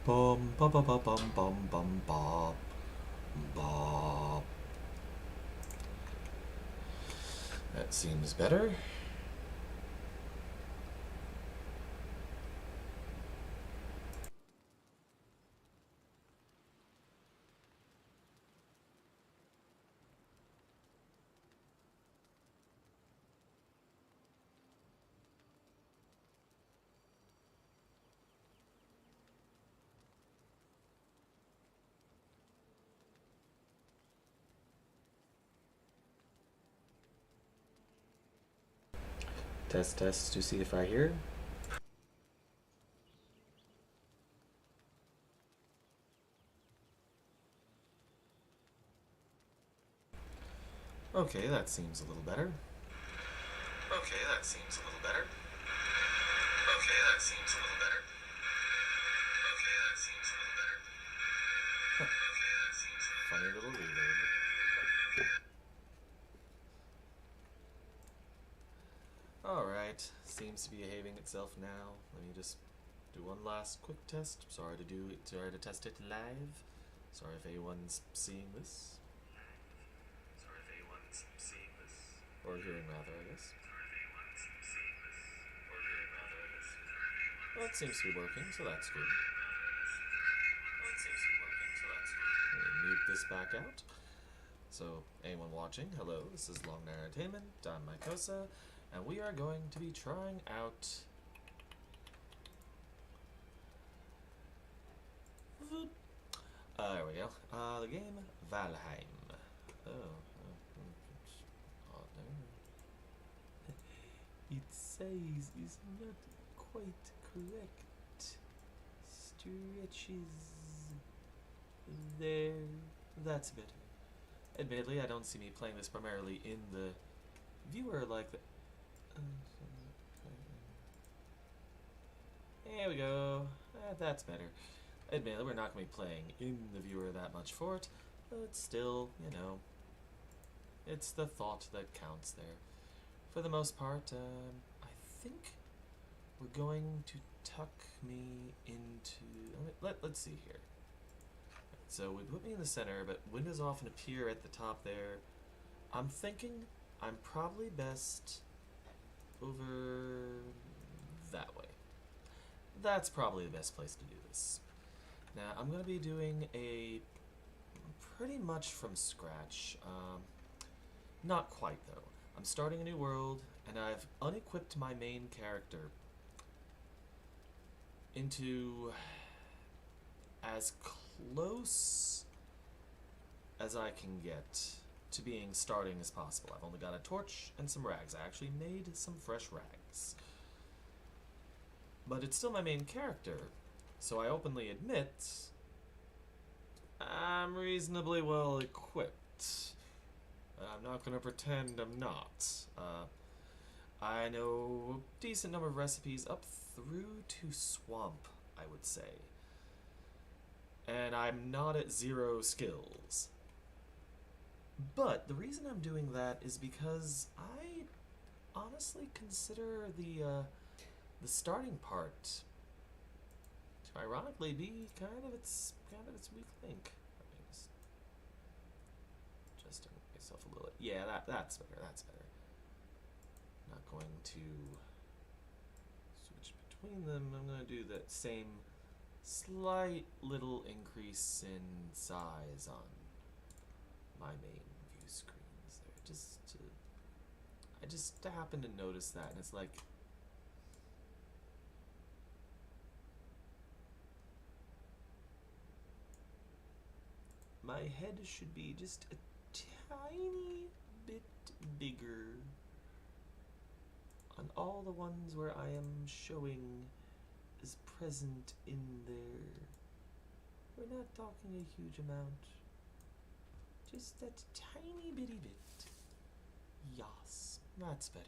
Bum ba ba ba bum bum bum bop bop. That seems better. Test test to see if I hear. Okay, that seems a little better. Okay, that seems a little better. Okay, that seems a little better. Okay, that seems a little better. Okay, that seems a little funny little reverb. Alright, seems to be behaving itself now. Let me just do one last quick test. Sorry to test it live. Sorry if anyone's seeing this. Sorry if anyone's seeing this. Or hearing rather, I guess. Sorry if anyone's seeing this. Or hearing rather, I guess. Well, it seems to be working, so that's good. Well, it seems to be working, so that's good. Let me mute this back out. So, anyone watching, hello, this is Long Night Entertainment, I'm Mycosa, and we are going to be trying out there we go. The game Valheim. Oh, no. It says is not quite correct. Stretches there. That's better. Admittedly, I don't see me playing this primarily in the viewer like the. There we go. That's better. Admittedly, we're not going to be playing in the viewer that much for it, but still, you know, it's the thought that counts there. For the most part, I think we're going to tuck me into. Let's see here. So we put me in the center, but windows often appear at the top there. I'm thinking I'm probably best over that way. That's probably the best place to do this. Now, I'm going to be doing a pretty much from scratch. Not quite, though. I'm starting a new world, and I've unequipped my main character into as close as I can get to being starting as possible. I've only got a torch and some rags. I actually made some fresh rags. But it's still my main character, so I openly admit I'm reasonably well equipped. I'm not going to pretend I'm not. I know a decent number of recipes up through to swamp, I would say. And I'm not at 0 skills. But the reason I'm doing that is because I honestly consider the starting part to ironically be kind of its weak link. Let me just adjusting myself a little. Yeah, that's better. That's better. Not going to switch between them. I'm going to do that same slight little increase in size on my main view screens there. I just happened to notice that, and it's like my head should be just a tiny bit bigger on all the ones where I am showing as present in there. We're not talking a huge amount. Just that tiny bitty bit. Yas, that's better.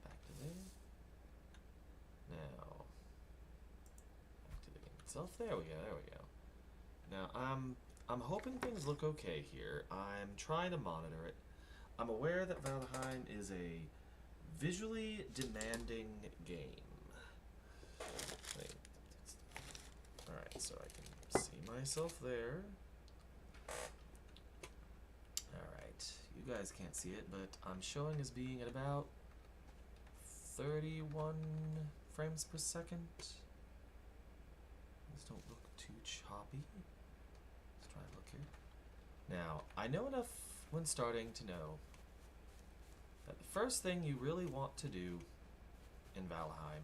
Back to there. Now, back to the game itself. There we go, there we go. Now, I'm hoping things look okay here. I'm trying to monitor it. I'm aware that Valheim is a visually demanding game. Wait, so I can see myself there. Alright, you guys can't see it, but I'm showing as being at about 31 frames per second. These don't look too choppy. Let's try and look here. Now, I know enough when starting to know that the first thing you really want to do in Valheim,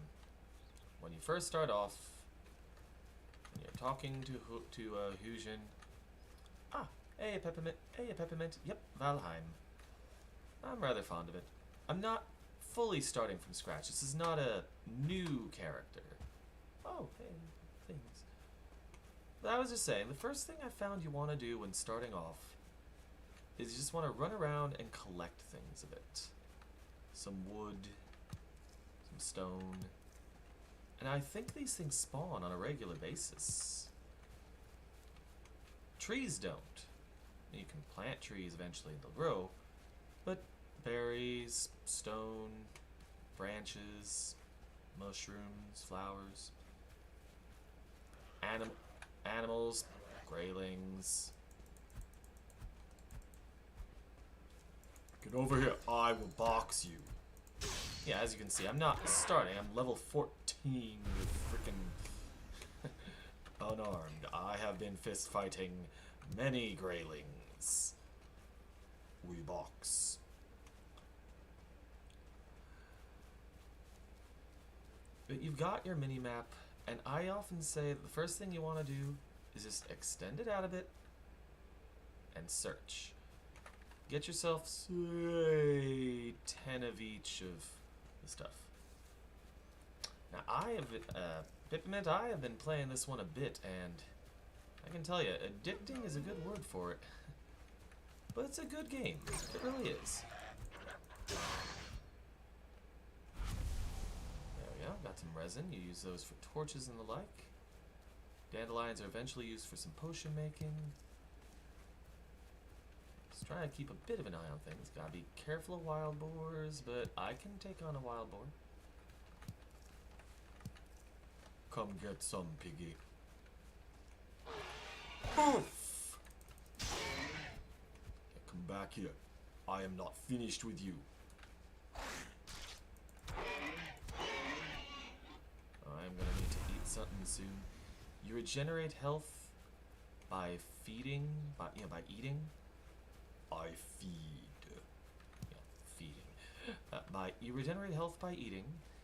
when you first start off, when you're talking to Hujin, hey, a peppermint, yep, Valheim. I'm rather fond of it. I'm not fully starting from scratch. This is not a new character. Oh, hey, things. But I was just saying, the first thing I found you want to do when starting off is you just want to run around and collect things a bit. Some wood, some stone, and I think these things spawn on a regular basis. Trees don't. You can plant trees eventually and they'll grow, but berries, stone, branches, mushrooms, flowers, animals, graylings. Get over here, I will box you. Yeah, as you can see, I'm not starting, I'm level 14 with freaking unarmed. I have been fist fighting many graylings. We box. But you've got your mini-map, and I often say that the first thing you want to do is just extend it out a bit and search. Get yourself, say, 10 of each of the stuff. Now, Peppermint, I have been playing this one a bit, and I can tell you, addicting is a good word for it. But it's a good game. It really is. There we go. Got some resin. You use those for torches and the like. Dandelions are eventually used for some potion making. Just try to keep a bit of an eye on things. Gotta be careful of wild boars, but I can take on a wild boar. Come get some, piggy. Poof! Come back here. I am not finished with you. I'm gonna need to eat something soon. You regenerate health by feeding, by eating. I feed. Yeah, feeding. You regenerate health by eating.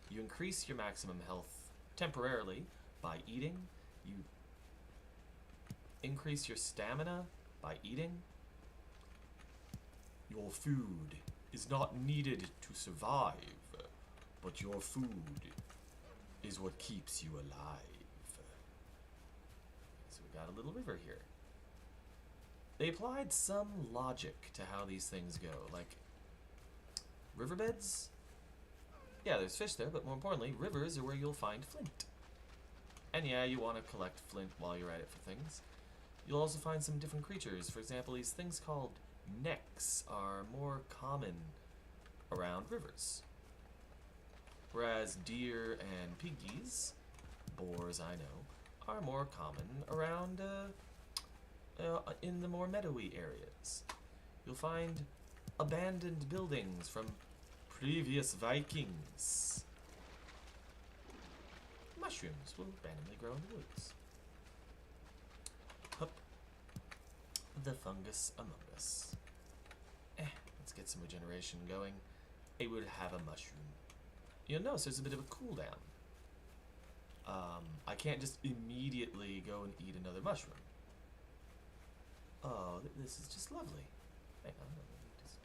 You increase your maximum health temporarily by eating. You increase your stamina by eating. Your food is not needed to survive, but your food is what keeps you alive. So we got a little river here. They applied some logic to how these things go, like riverbeds. Yeah, there's fish there, but more importantly, rivers are where you'll find flint. And yeah, you want to collect flint while you're at it for things. You'll also find some different creatures. For example, these things called necks are more common around rivers. Whereas deer and piggies, boars I know, are more common around in the more meadowy areas. You'll find abandoned buildings from previous Vikings. Mushrooms will randomly grow in the woods. Hup. The fungus among us. Let's get some regeneration going. I will have a mushroom. You'll notice there's a bit of a cooldown. I can't just immediately go and eat another mushroom. Oh, this is just lovely. Hang on, let me just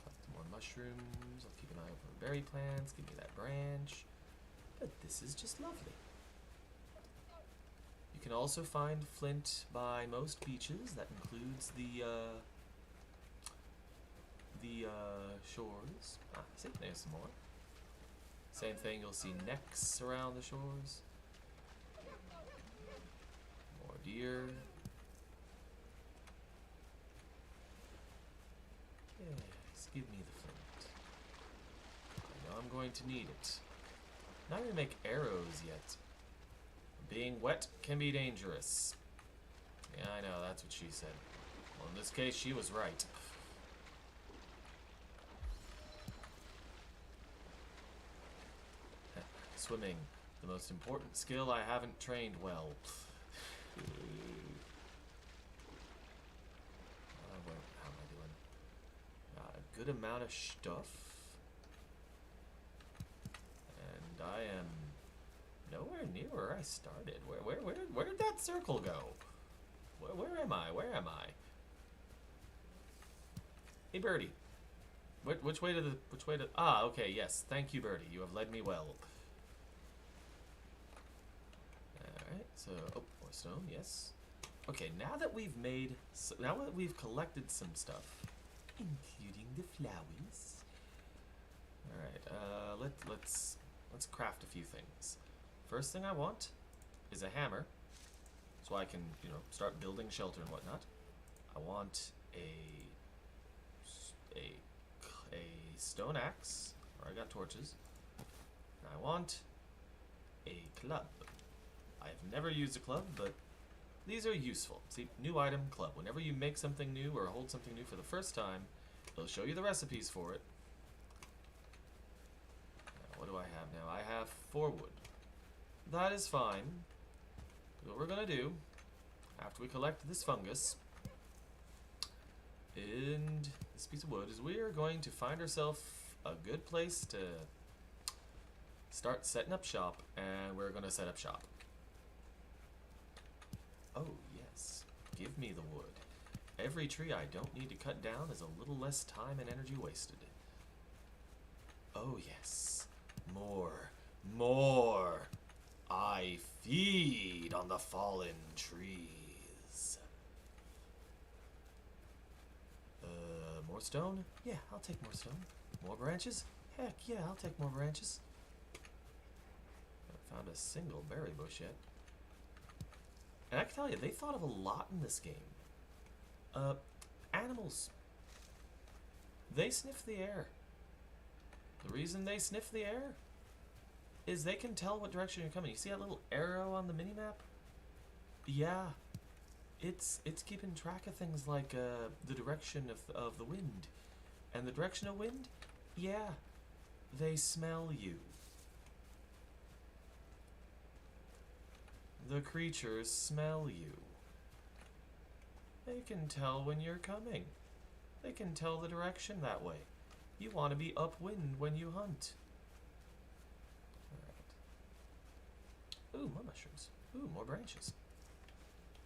collect more mushrooms. I'll keep an eye out for berry plants. Give me that branch. But this is just lovely. You can also find flint by most beaches. That includes the shores. See, there's some more. Same thing, you'll see necks around the shores. More deer. Yes, give me the flint. I know I'm going to need it. Not going to make arrows yet. Being wet can be dangerous. Yeah, I know, that's what she said. Well, in this case, she was right. Swimming, the most important skill I haven't trained well. How am I doing? A good amount of stuff. And I am nowhere near where I started. Where did that circle go? Where am I? Where am I? Hey, Birdie. Which way to Ah, okay, yes. Thank you, Birdie. You have led me well. Alright, so... Oh, more stone, yes. Okay, now that we've collected some stuff, including the flowers. Alright, let's craft a few things. First thing I want is a hammer, so I can, start building shelter and whatnot. I want a stone axe, or I got torches. And I want a club. I have never used a club, but these are useful. See, new item, club. Whenever you make something new or hold something new for the first time, it'll show you the recipes for it. Now, what do I have now? I have 4 wood. That is fine. What we're gonna do, after we collect this fungus and this piece of wood, is we are going to find ourselves a good place to start setting up shop, and we're gonna set up shop. Oh, yes. Give me the wood. Every tree I don't need to cut down is a little less time and energy wasted. Oh, yes. More. More. I feed on the fallen trees. More stone? Yeah, I'll take more stone. More branches? Heck, yeah, I'll take more branches. Haven't found a single berry bush yet. And I can tell you, they thought of a lot in this game. Animals. They sniff the air. The reason they sniff the air is they can tell what direction you're coming. You see that little arrow on the minimap? Yeah. It's keeping track of things like the direction of the wind. And the direction of wind? Yeah. They smell you. The creatures smell you. They can tell when you're coming. They can tell the direction that way. You want to be upwind when you hunt. Alright. Ooh, more mushrooms. Ooh, more branches.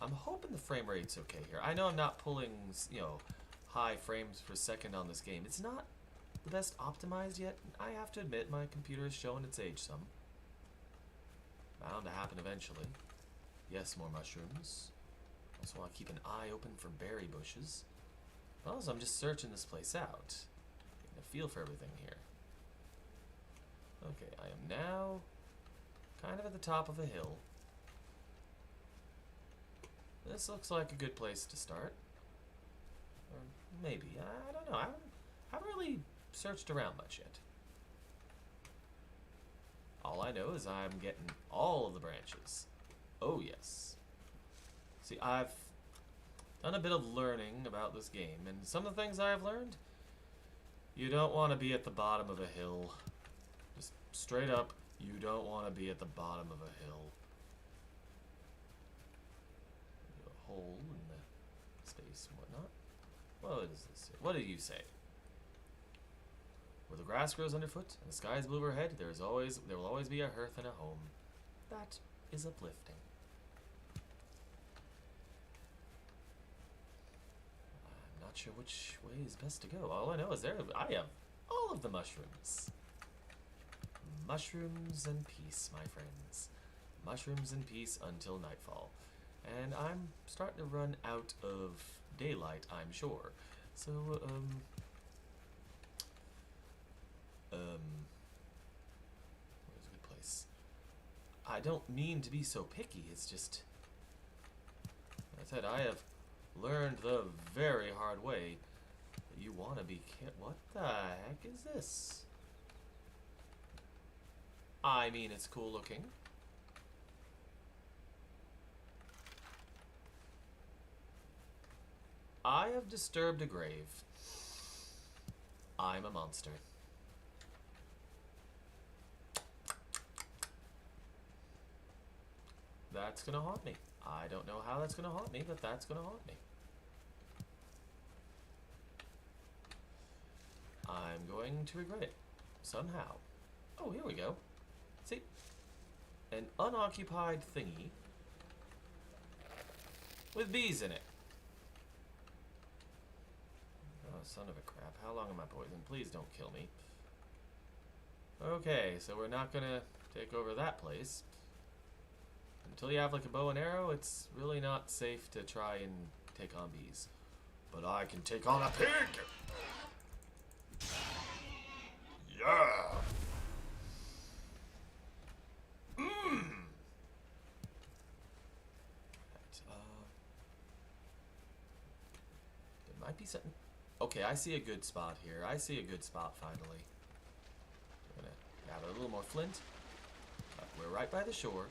I'm hoping the frame rate's okay here. I know I'm not pulling, high frames per second on this game. It's not the best optimized yet. I have to admit, my computer is showing its age some. Bound to happen eventually. Yes, more mushrooms. Also want to keep an eye open for berry bushes. Also, I'm just searching this place out. Getting a feel for everything here. Okay, I am now kind of at the top of a hill. This looks like a good place to start. Or maybe. I don't know. I haven't really searched around much yet. All I know is I'm getting all of the branches. Oh, yes. See, I've done a bit of learning about this game, and some of the things I've learned, you don't want to be at the bottom of a hill. Just straight up, you don't want to be at the bottom of a hill. A hole in the space and whatnot. What is this? What do you say? Where the grass grows underfoot and the sky is blue overhead, there will always be a hearth and a home. That is uplifting. I'm not sure which way is best to go. All I know is I have all of the mushrooms. Mushrooms and peace, my friends. Mushrooms and peace until nightfall. And I'm starting to run out of daylight, I'm sure. So, where's a good place? I don't mean to be so picky, it's just... Like I said, I have learned the very hard way that you want to be what the heck is this? I mean, it's cool looking. I have disturbed a grave. I'm a monster. That's gonna haunt me. I don't know how that's gonna haunt me, but that's gonna haunt me. I'm going to regret it. Somehow. Oh, here we go. See? An unoccupied thingy with bees in it. Oh, son of a crap. How long am I poisoned? Please don't kill me. Okay, so we're not gonna take over that place. Until you have like a bow and arrow, it's really not safe to try and take on bees. But I can take on a pig! Yeah! Mmm! There might be something. Okay, I see a good spot here. I see a good spot finally. I'm gonna gather a little more flint. We're right by the shore.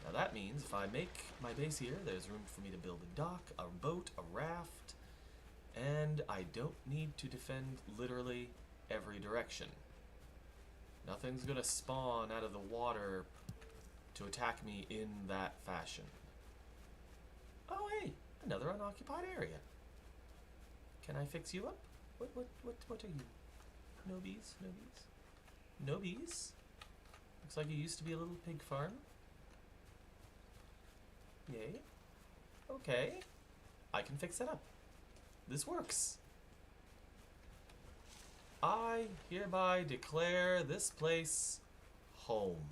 Now that means if I make my base here, there's room for me to build a dock, a boat, a raft, and I don't need to defend literally every direction. Nothing's gonna spawn out of the water to attack me in that fashion. Oh hey, another unoccupied area. Can I fix you up? What are you? No bees? No bees? No bees? Looks like you used to be a little pig farm. Yay. Okay. I can fix that up. This works. I hereby declare this place home.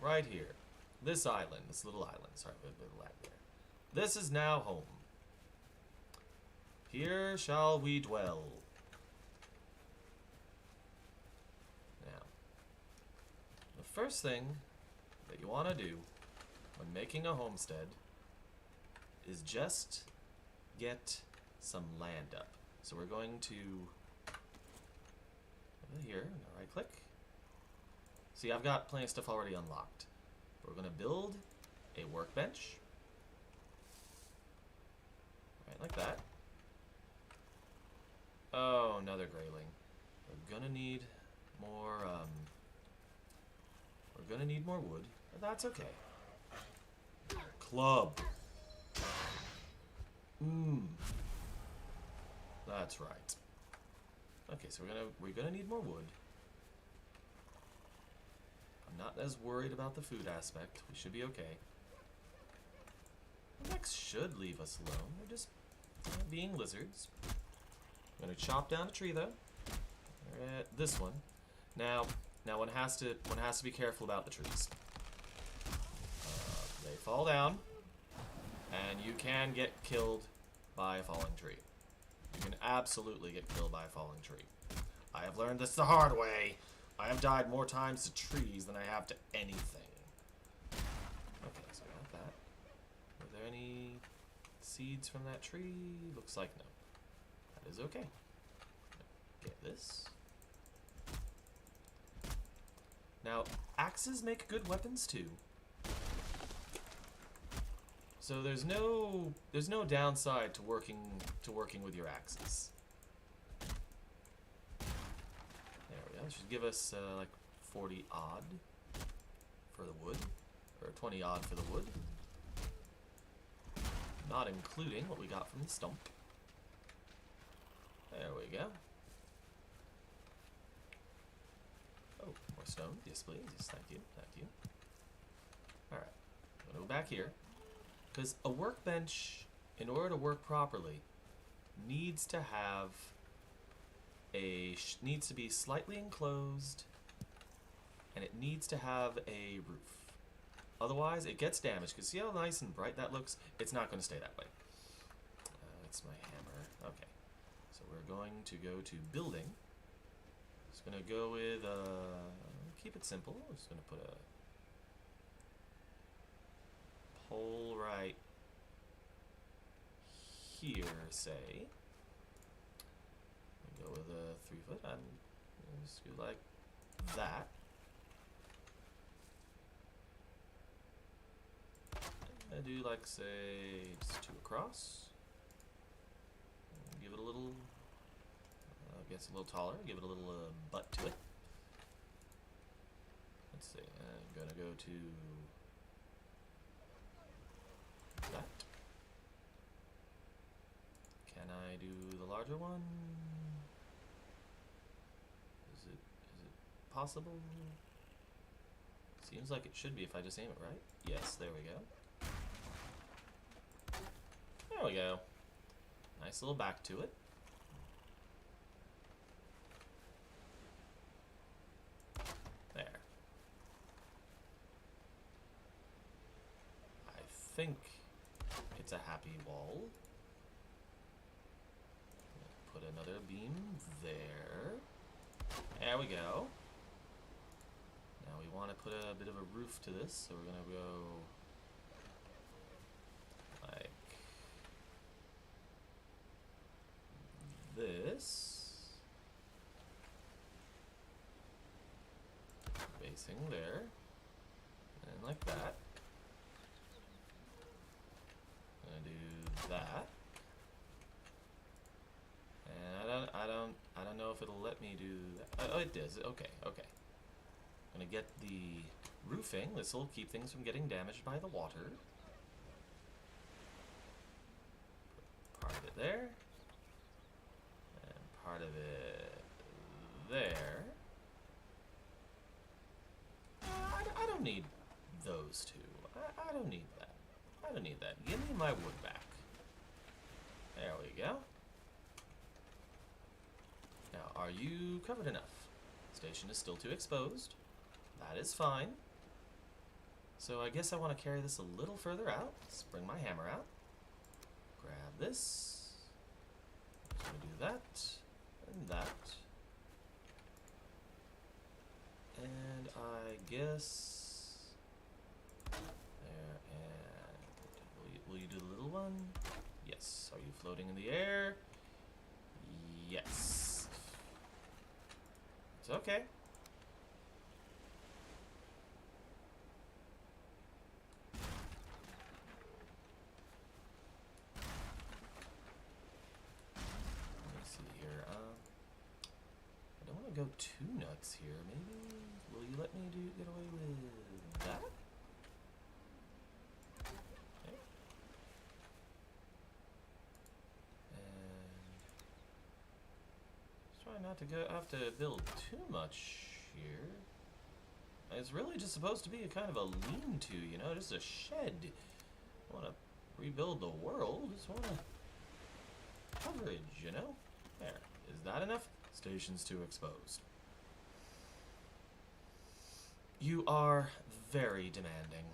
Right here. This island, this little island. Sorry, a bit of lag there. This is now home. Here shall we dwell. Now, the first thing that you want to do when making a homestead is just get some land up. So we're going to here, right click. See, I've got plenty of stuff already unlocked. We're going to build a workbench. Right, like that. Oh, another grayling. We're gonna need more, we're gonna need more wood, but that's okay. Club. That's right. Okay, so we're gonna need more wood. I'm not as worried about the food aspect. We should be okay. The mechs should leave us alone. They're just being lizards. I'm gonna chop down a tree though. This one. Now one has to be careful about the trees. They fall down, and you can get killed by a falling tree. You can absolutely get killed by a falling tree. I have learned this the hard way. I have died more times to trees than I have to anything. Okay, so I got that. Were there any seeds from that tree? Looks like no. That is okay. Get this. Now, axes make good weapons too. So there's no downside to working with your axes. There we go. It should give us like 40 odd for the wood, or 20 odd for the wood, not including what we got from the stump. There we go. Oh, more stone. Yes, please. Yes, thank you. Thank you. Alright. I'm gonna go back here. Because a workbench, in order to work properly, needs to have needs to be slightly enclosed, and it needs to have a roof. Otherwise, it gets damaged. Because see how nice and bright that looks? It's not going to stay that way. That's my hammer. Okay. So we're going to go to building. Just going to go with, keep it simple. I'm just going to put a pole right here, say. Go with a 3 foot. I'm just do like that. I do like say just 2 across. little, I guess a little taller, give it a little butt to it. Let's see, I'm gonna go to that. Can I do the larger one? Is it possible? Seems like it should be if I just aim it right. Yes, there we go. There we go. Nice little back to it. There. I think it's a happy wall. Put another beam there. There we go. Now we want to put a bit of a roof to this, so we're going to go like this. Basing there. And like that. Gonna do that. And I don't know if it'll let me do that. Oh, it does. Okay, okay. Gonna get the roofing. This will keep things from getting damaged by the water. Put part of it there. And part of it there. I don't need those two. I don't need that. I don't need that. Give me my wood back. There we go. Now, are you covered enough? Station is still too exposed. That is fine. So I guess I want to carry this a little further out. Let's bring my hammer out. Grab this. I'm going to do that. And that. And I guess... There, and... Will you do the little one? Yes. Are you floating in the air? Yes. It's okay. Go too nuts here. Maybe will you let me get away with that? Okay. And try not to have to build too much here. It's really just supposed to be a kind of a lean-to, you know, just a shed. I want to rebuild the world. Just want coverage, you know. There. Is that enough? Station's too exposed. You are very demanding.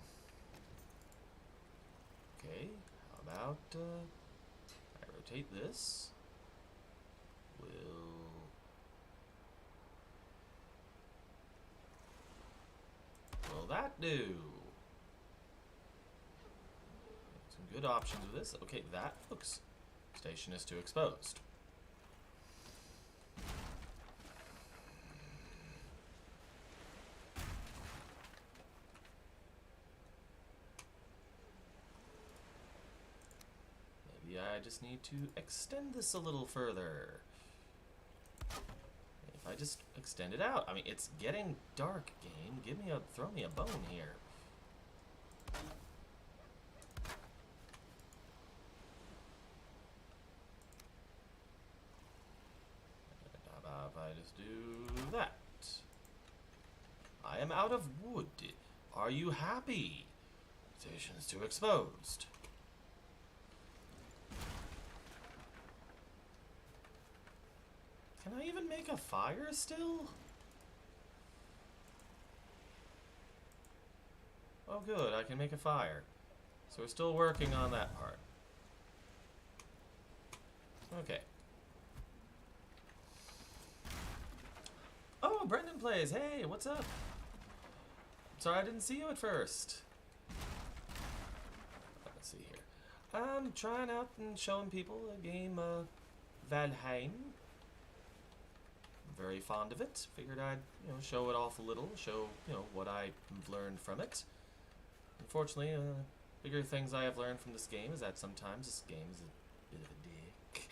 Okay, how about I rotate this. Will that do? Some good options with this. Okay, that looks. Station is too exposed. I just need to extend this a little further. If I just extend it out, I mean, it's getting dark, game. Throw me a bone here. How about if I just do that? I am out of wood. Are you happy? Station is too exposed. Can I even make a fire still? Oh good, I can make a fire. So we're still working on that part. Okay. Oh, Brendan plays. Hey, what's up? Sorry I didn't see you at first. Let's see here. I'm trying out and showing people a game of Valheim. Very fond of it. Figured I'd, show it off a little, show, what I've learned from it. Unfortunately, bigger things I have learned from this game is that sometimes this game is a bit of a dick.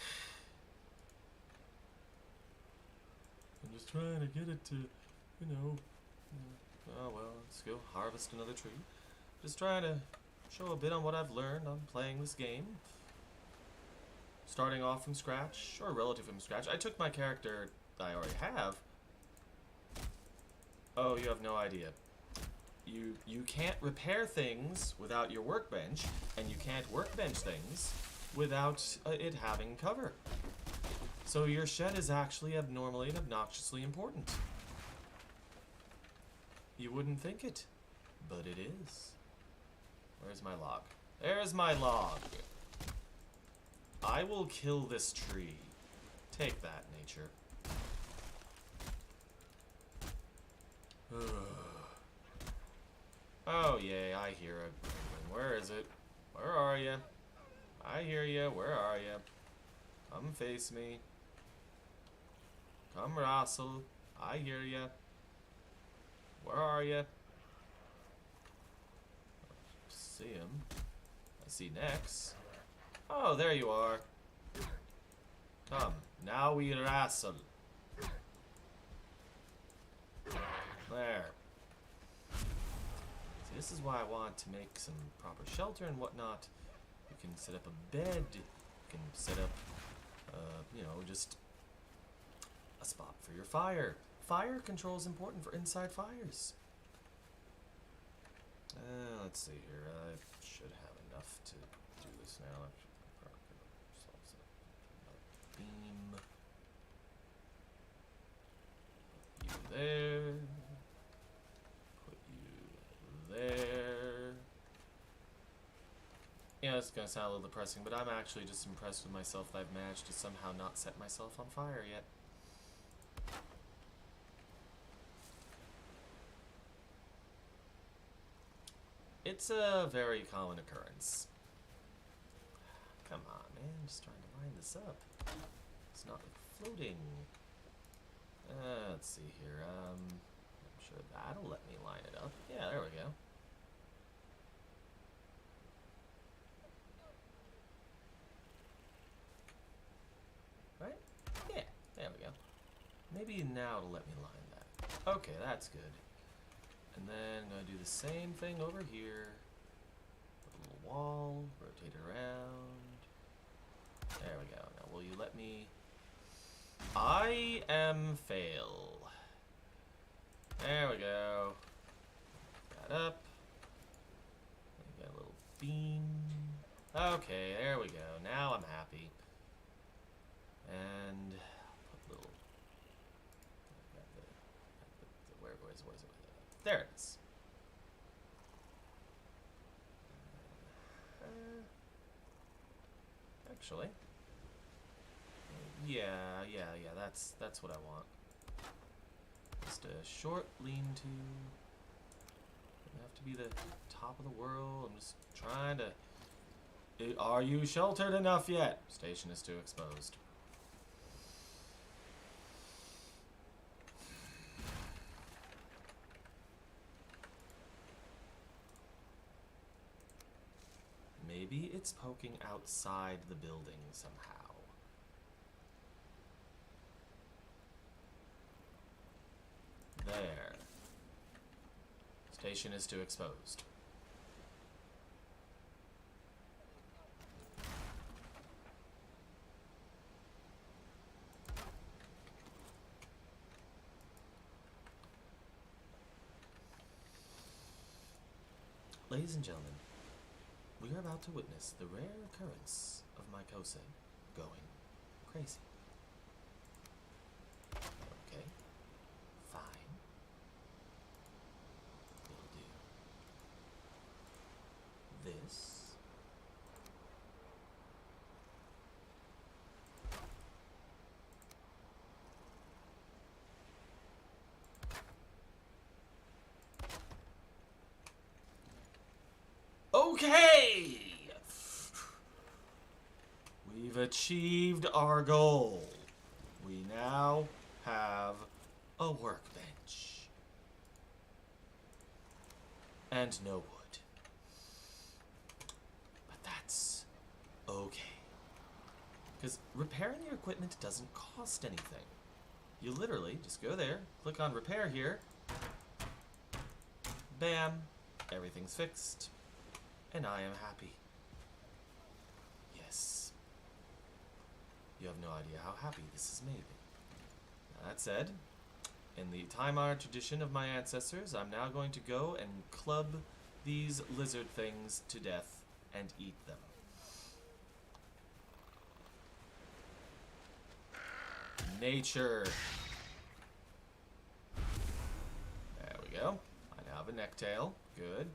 I'm just trying to get it to, you know, oh well, let's go harvest another tree. Just trying to show a bit on what I've learned on playing this game. Starting off from scratch, or relatively from scratch. I took my character that I already have. Oh, you have no idea. You can't repair things without your workbench, and you can't workbench things without it having cover. So your shed is actually abnormally and obnoxiously important. You wouldn't think it, but it is. Where's my log? There's my log. I will kill this tree. Take that, nature. Oh, yay, I hear a penguin. Where is it? Where are you? I hear you. Where are you? Come face me. Come wrestle. I hear you. Where are you? See him. I see Nex. Oh, there you are. Come. Now we wrestle. There. See, this is why I want to make some proper shelter and whatnot. You can set up a bed. You can set up, you know, just a spot for your fire. Fire control is important for inside fires. Let's see here. I should have enough to do this now. Beam. Put you there. Put you there. Yeah, it's gonna sound a little depressing, but I'm actually just impressed with myself that I've managed to somehow not set myself on fire yet. It's a very common occurrence. Come on, man. I'm just trying to line this up. It's not floating. Let's see here. I'm sure that'll let me line it up. Yeah, there we go. Right? Yeah, there we go. Maybe now it'll let me line that. Okay, that's good. And then I'm going to do the same thing over here. Put a little wall, rotate it around. There we go. Now, will you let me... I am fail. There we go. That up. Got a little beam. Okay, there we go. Now I'm happy. And put little... Where is it? There it is. Actually, yeah, that's what I want. Just a short lean-to. Doesn't have to be the top of the world. I'm just trying to. Are you sheltered enough yet? Station is too exposed. Maybe it's poking outside the building somehow. There. Station is too exposed. Ladies and gentlemen, we are about to witness the rare occurrence of Mycosa going crazy. Okay, fine. We'll do this. Okay! We've achieved our goal. We now have a workbench. And no wood. But that's okay. Because repairing your equipment doesn't cost anything. You literally just go there, click on repair here, bam, everything's fixed, and I am happy. Yes. You have no idea how happy this has made me. That said, in the time-honored tradition of my ancestors, I'm now going to go and club these lizard things to death and eat them. Nature. There we go. I now have a necktail. Good.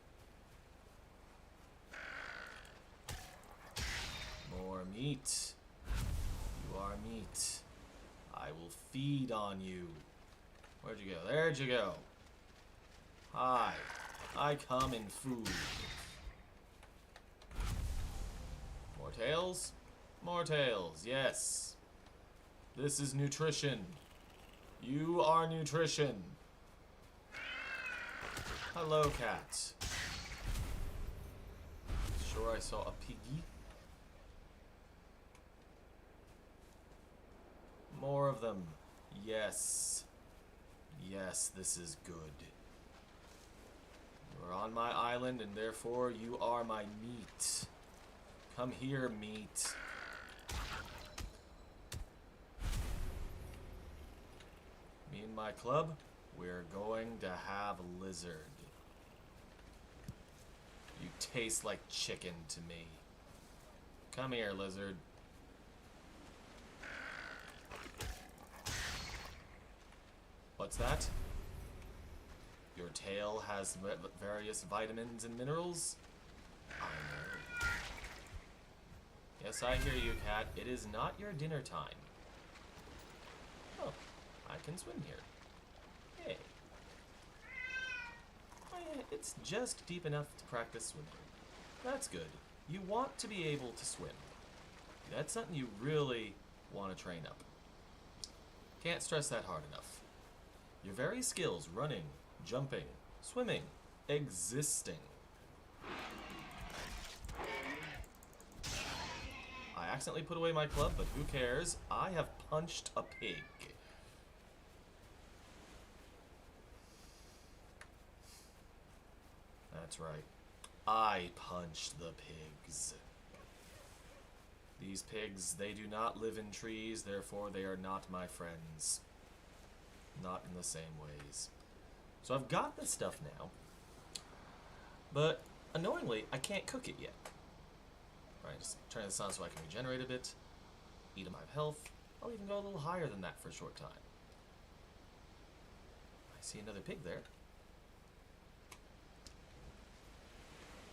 More meat. You are meat. I will feed on you. Where'd you go? There'd you go. Hi. I come in food. More tails? More tails, yes. This is nutrition. You are nutrition. Hello, cat. Sure I saw a piggy. More of them. Yes. Yes, this is good. You are on my island, and therefore you are my meat. Come here, meat. Me and my club, we're going to have a lizard. You taste like chicken to me. Come here, lizard. What's that? Your tail has various vitamins and minerals? I know. Yes, I hear you, cat. It is not your dinner time. Oh, I can swim here. Hey. Oh, yeah, it's just deep enough to practice swimming. That's good. You want to be able to swim. That's something you really want to train up. Can't stress that hard enough. Your very skills, running, jumping, swimming, existing. I accidentally put away my club, but who cares? I have punched a pig. That's right. I punched the pigs. These pigs, they do not live in trees, therefore they are not my friends. Not in the same ways. So I've got this stuff now, but annoyingly, I can't cook it yet. Alright, just turn this on so I can regenerate a bit, eat 'em, I have health. I'll even go a little higher than that for a short time. I see another pig there.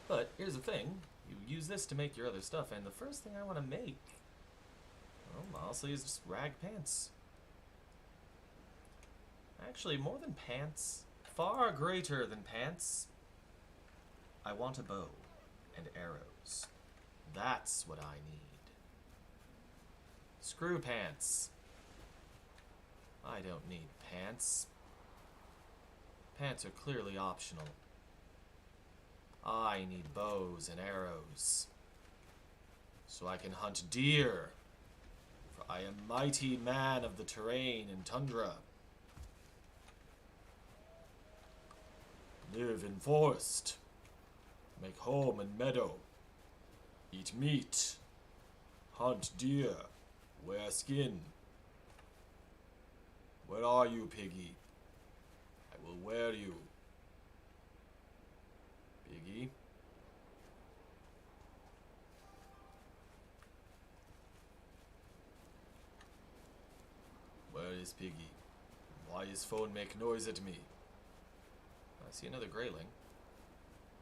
But here's the thing, you use this to make your other stuff, and the first thing I want to make, well, honestly, is just rag pants. Actually, more than pants, far greater than pants, I want a bow and arrows. That's what I need. Screw pants. I don't need pants. Pants are clearly optional. I need bows and arrows, so I can hunt deer, for I am mighty man of the terrain and tundra. Live in forest, make home in meadow, eat meat, hunt deer, wear skin. Where are you, piggy? I will wear you. Piggy? Where is Piggy? Why his phone make noise at me? I see another grayling.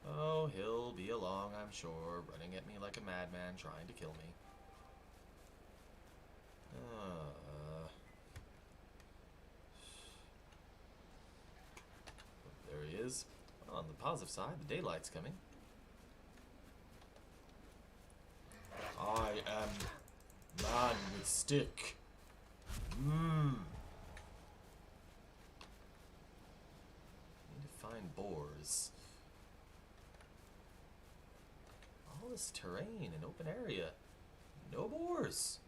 Oh, he'll be along, I'm sure, running at me like a madman, trying to kill me. There he is. Well, on the positive side, the daylight's coming. I am man with stick. Need to find boars. All this terrain and open area. No boars.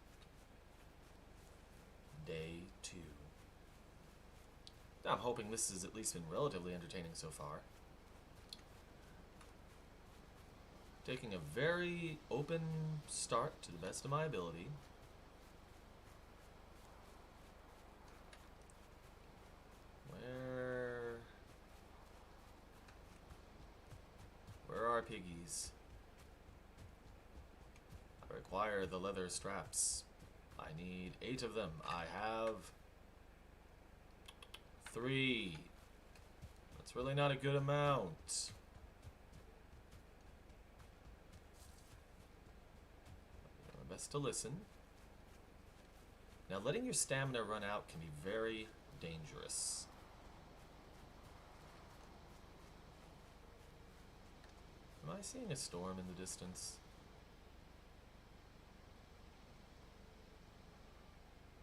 Day 2. I'm hoping this has at least been relatively entertaining so far. Taking a very open start to the best of my ability. Where are piggies? I require the leather straps. I need 8 of them. I have 3. That's really not a good amount. Do my best to listen. Now, letting your stamina run out can be very dangerous. Am I seeing a storm in the distance?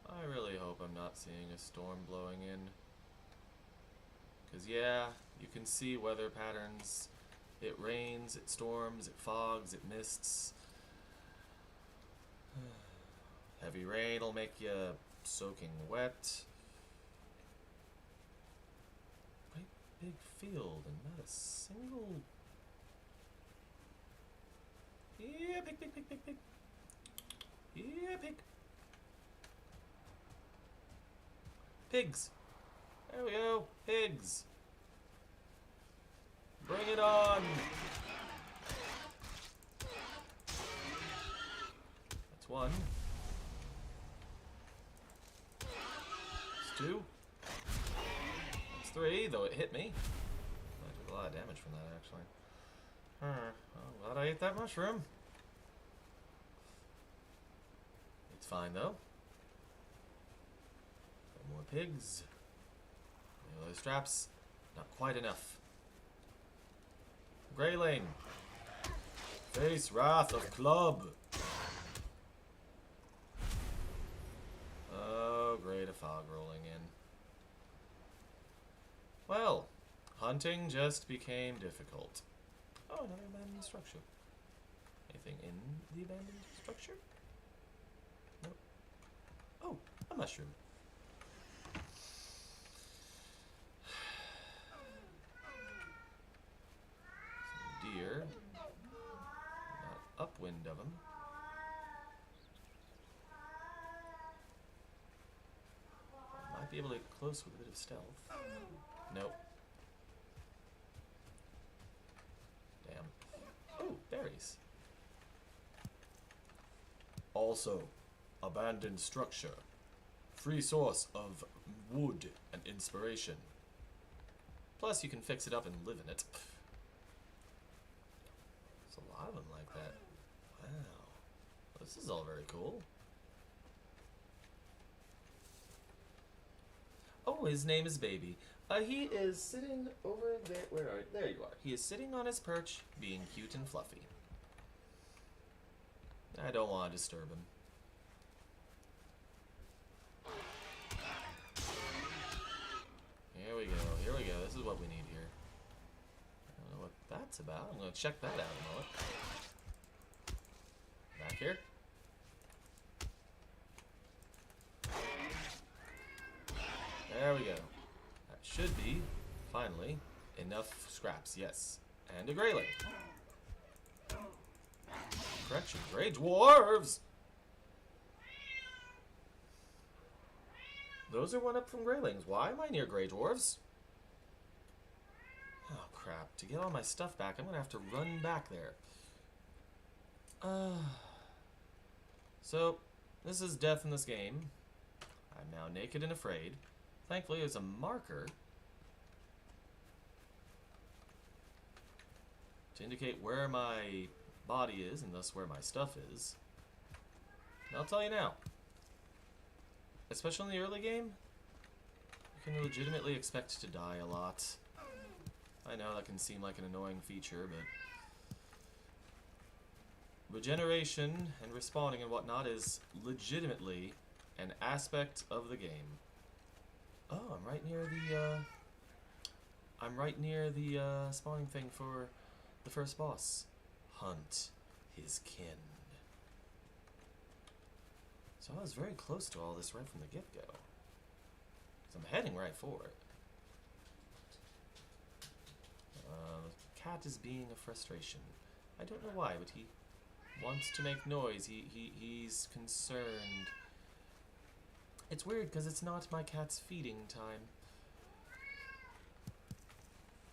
I really hope I'm not seeing a storm blowing in. Because, yeah, you can see weather patterns. It rains, it storms, it fogs, it mists. Heavy rain will make you soaking wet. Great big field and not a single... Yeah, pig, pig, pig, pig, pig. Yeah, pig. Pigs. There we go. Pigs. Bring it on. That's 1. That's 2. That's 3, though it hit me. I took a lot of damage from that, actually. Well, glad I ate that mushroom. It's fine, though. More pigs. Those straps. Not quite enough. Greyling. Face wrath of club. Oh, great, a fog rolling in. Well, hunting just became difficult. Oh, another abandoned structure. Anything in the abandoned structure? Nope. Oh, a mushroom. Some deer. Not upwind of them. Might be able to get close with a bit of stealth. Nope. Damn. Oh, berries. Also, abandoned structure. Free source of wood and inspiration. Plus, you can fix it up and live in it. There's a lot of them like that. Wow. This is all very cool. Oh, his name is Baby. He is sitting over there. Where are you? There you are. He is sitting on his perch, being cute and fluffy. I don't want to disturb him. Here we go. Here we go. This is what we need here. I don't know what that's about. I'm going to check that out in a moment. Back here. There we go. That should be, finally, enough scraps. Yes. And a greyling. Correction, grey dwarves! Those are one up from greylings. Why am I near grey dwarves? Oh, crap. To get all my stuff back, I'm going to have to run back there. So, this is death in this game. I'm now naked and afraid. Thankfully, there's a marker to indicate where my body is, and thus where my stuff is. And I'll tell you now, especially in the early game, you can legitimately expect to die a lot. I know that can seem like an annoying feature, but regeneration and respawning and whatnot is legitimately an aspect of the game. Oh, I'm right near the spawning thing for the first boss. Hunt his kin. So I was very close to all this right from the get-go. So I'm heading right for it. The cat is being a frustration. I don't know why, but he wants to make noise. He's concerned. It's weird because it's not my cat's feeding time.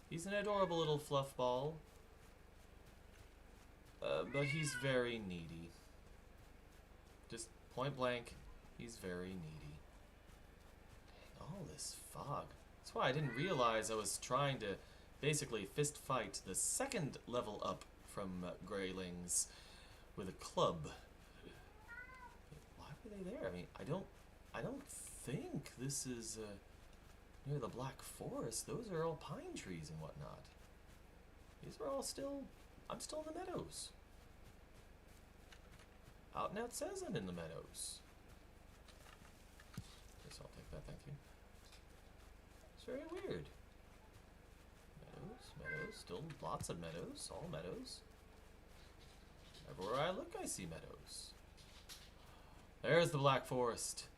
He's an adorable little fluff ball. But he's very needy. Just point blank, he's very needy. Dang, all this fog. That's why I didn't realize I was trying to basically fist fight the second level up from Greylings with a club. Why were they there? I mean, I don't think this is near the Black Forest. Those are all pine trees and whatnot. These are all still... I'm still in the meadows. Out and Out says I'm in the meadows. Guess I'll take that, thank you. It's very weird. Meadows, still lots of meadows, all meadows. Everywhere I look, I see meadows. There's the Black Forest.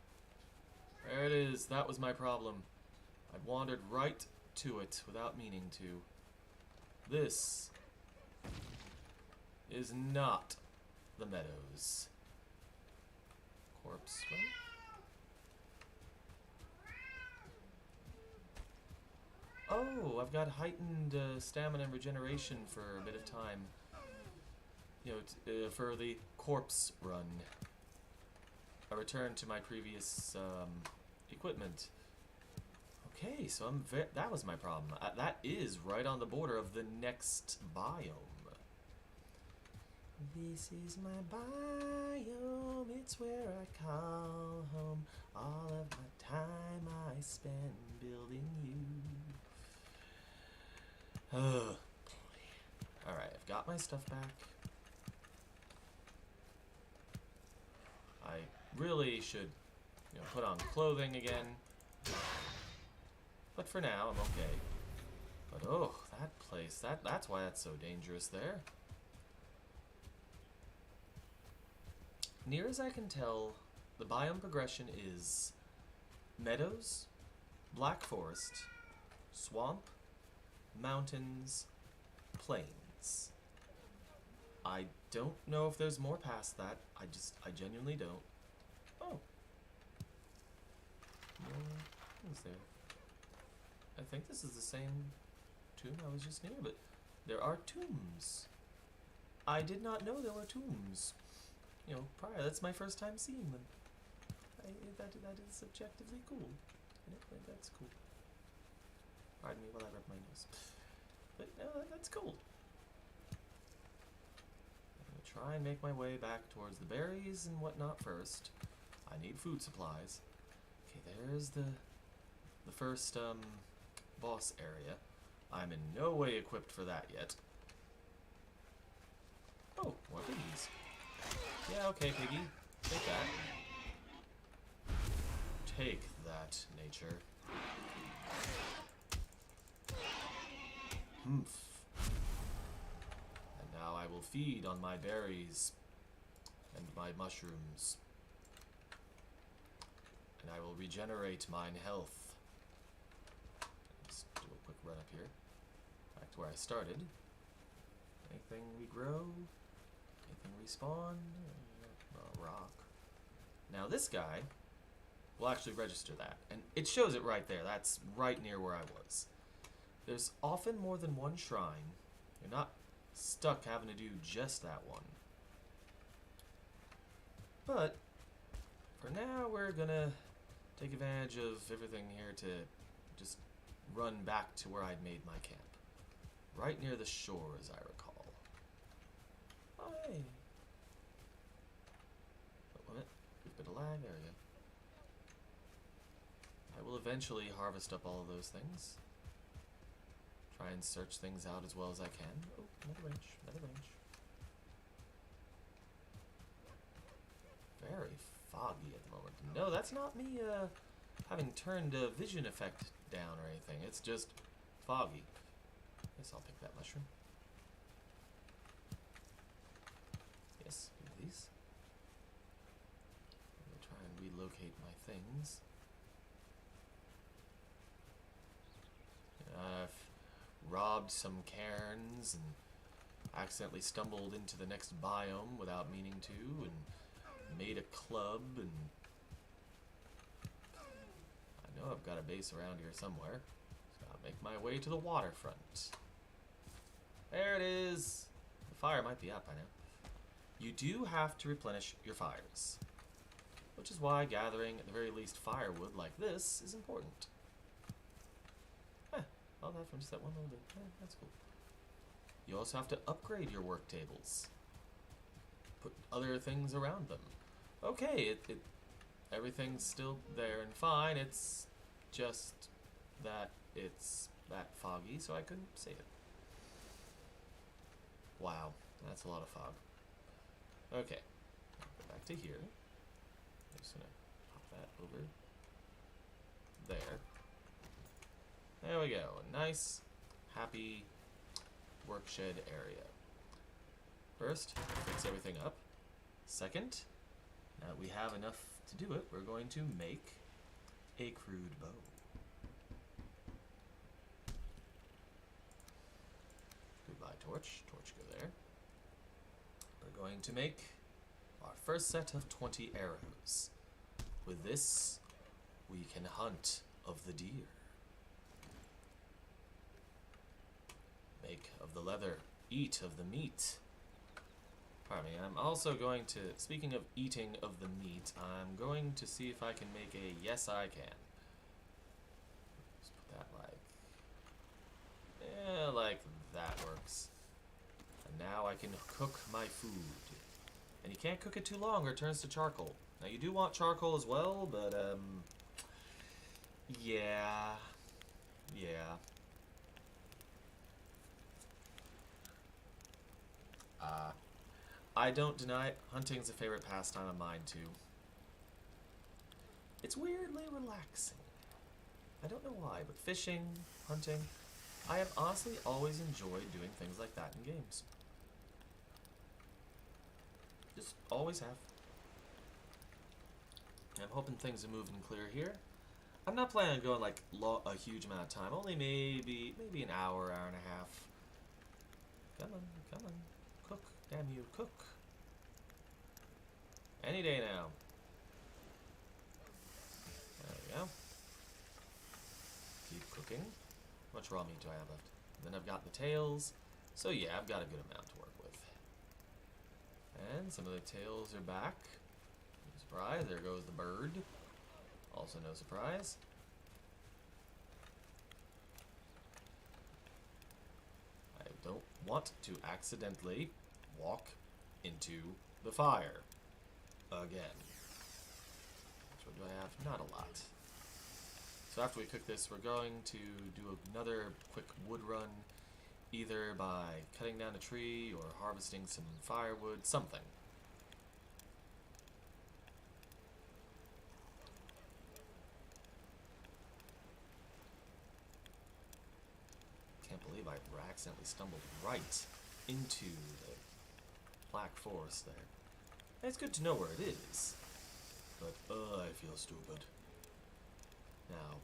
There it is. That was my problem. I wandered right to it without meaning to. This is not the meadows. Corpse run? Oh, I've got heightened stamina and regeneration for a bit of time. You know, for the corpse run. I returned to my previous equipment. Okay, so that was my problem. That is right on the border of the next biome. This is my biome, it's where I call home. All of my time I spend building you. Alright, I've got my stuff back. I really should, you know, put on clothing again. But for now, I'm okay. But oh, that place, that's why that's so dangerous there. Near as I can tell, the biome progression is meadows, black forest, swamp, mountains, plains. I don't know if there's more past that. I genuinely don't. Oh. More things there. I think this is the same tomb I was just near, but there are tombs. I did not know there were tombs. You know, prior, that's my first time seeing them. That is subjectively cool. That's cool. Pardon me while I rub my nose. But no, that's cool. I'm gonna try and make my way back towards the berries and whatnot first. I need food supplies. Okay, there's the first boss area. I'm in no way equipped for that yet. Oh, more piggies. Yeah, okay, piggy. Take that. Take that, nature. Humph. And now I will feed on my berries and my mushrooms. And I will regenerate mine health. Let's do a quick run up here. Back to where I started. Anything we grow? Anything respawn? Rock. Now this guy will actually register that. And it shows it right there. That's right near where I was. There's often more than one shrine. You're not stuck having to do just that one. But for now, we're gonna take advantage of everything here to just run back to where I'd made my camp. Right near the shore, as I recall. Oh, hey. Oh, what? A bit of lag, there we go. I will eventually harvest up all of those things. Try and search things out as well as I can. Oh, another wrench, another wrench. Very foggy at the moment. No, that's not me having turned a vision effect down or anything. It's just foggy. Guess I'll pick that mushroom. Yes, give me these. I'm gonna try and relocate my things. robbed some cairns and accidentally stumbled into the next biome without meaning to, and made a club, and I know I've got a base around here somewhere. So I'll make my way to the waterfront. There it is. The fire might be up by now. You do have to replenish your fires, which is why gathering at the very least firewood like this is important. All that from just that one little bit. That's cool. You also have to upgrade your work tables. Put other things around them. Okay, everything's still there and fine. It's just that it's that foggy, so I couldn't see it. Wow, that's a lot of fog. Okay, go back to here. I'm just gonna pop that over there. There we go. A nice, happy work shed area. First, fix everything up. Second, now that we have enough to do it, we're going to make a crude bow. Goodbye, torch. Torch, go there. We're going to make our first set of 20 arrows. With this, we can hunt of the deer. Make of the leather, eat of the meat. Pardon me, I'm also going to, speaking of eating of the meat, I'm going to see if I can make a yes I can. Let's put that like that works. And now I can cook my food. And you can't cook it too long or it turns to charcoal. Now you do want charcoal as well, but yeah. I don't deny it. Hunting's a favorite pastime of mine, too. It's weirdly relaxing. I don't know why, but fishing, hunting, I have honestly always enjoyed doing things like that in games. Just always have. I'm hoping things are moving clear here. I'm not planning on going like a huge amount of time. Only maybe an hour, hour and a half. Come on. Cook, damn you, cook. Any day now. There we go. Keep cooking. How much raw meat do I have left? And then I've got the tails. So yeah, I've got a good amount to work with. And some of the tails are back. No surprise, there goes the bird. Also no surprise. I don't want to accidentally walk into the fire again. What do I have? Not a lot. So after we cook this, we're going to do another quick wood run, either by cutting down a tree or harvesting some firewood, something. Can't believe I accidentally stumbled right into the Black Forest there. It's good to know where it is, but I feel stupid. Now,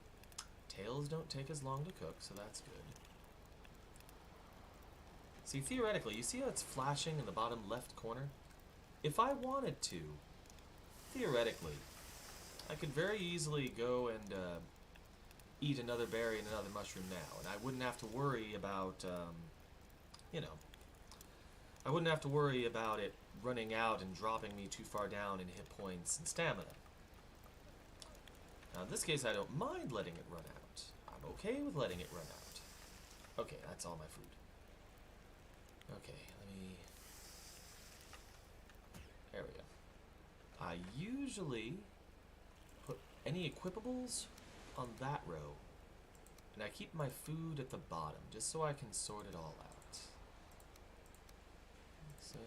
tails don't take as long to cook, so that's good. See, theoretically, you see how it's flashing in the bottom left corner? If I wanted to, theoretically, I could very easily go and eat another berry and another mushroom now, and I wouldn't have to worry about, I wouldn't have to worry about it running out and dropping me too far down in hit points and stamina. Now in this case I don't mind letting it run out. I'm okay with letting it run out. Okay, that's all my food. Okay, there we go. I usually put any equipables on that row, and I keep my food at the bottom, just so I can sort it all out. So,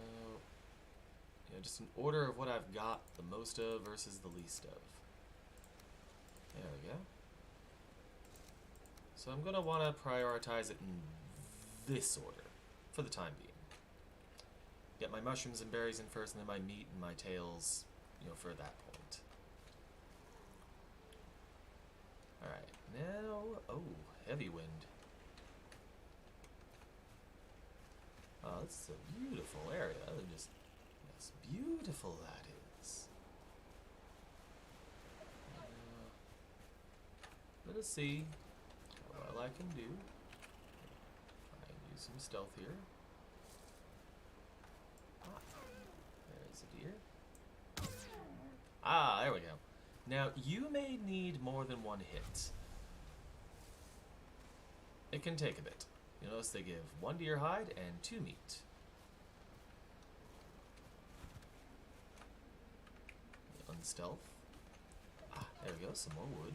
just an order of what I've got the most of versus the least of. There we go. So I'm going to want to prioritize it in this order, for the time being. Get my mushrooms and berries in first, and then my meat and my tails, for that point. Alright, now, oh, heavy wind. Oh, this is a beautiful area. Just, yes, beautiful that is. Let us see how well I can do. Try and use some stealth here. Ah, there's a deer. Ah, there we go. Now, you may need more than one hit. It can take a bit. You'll notice they give 1 deer hide and 2 meat. Unstealth. Ah, there we go, some more wood.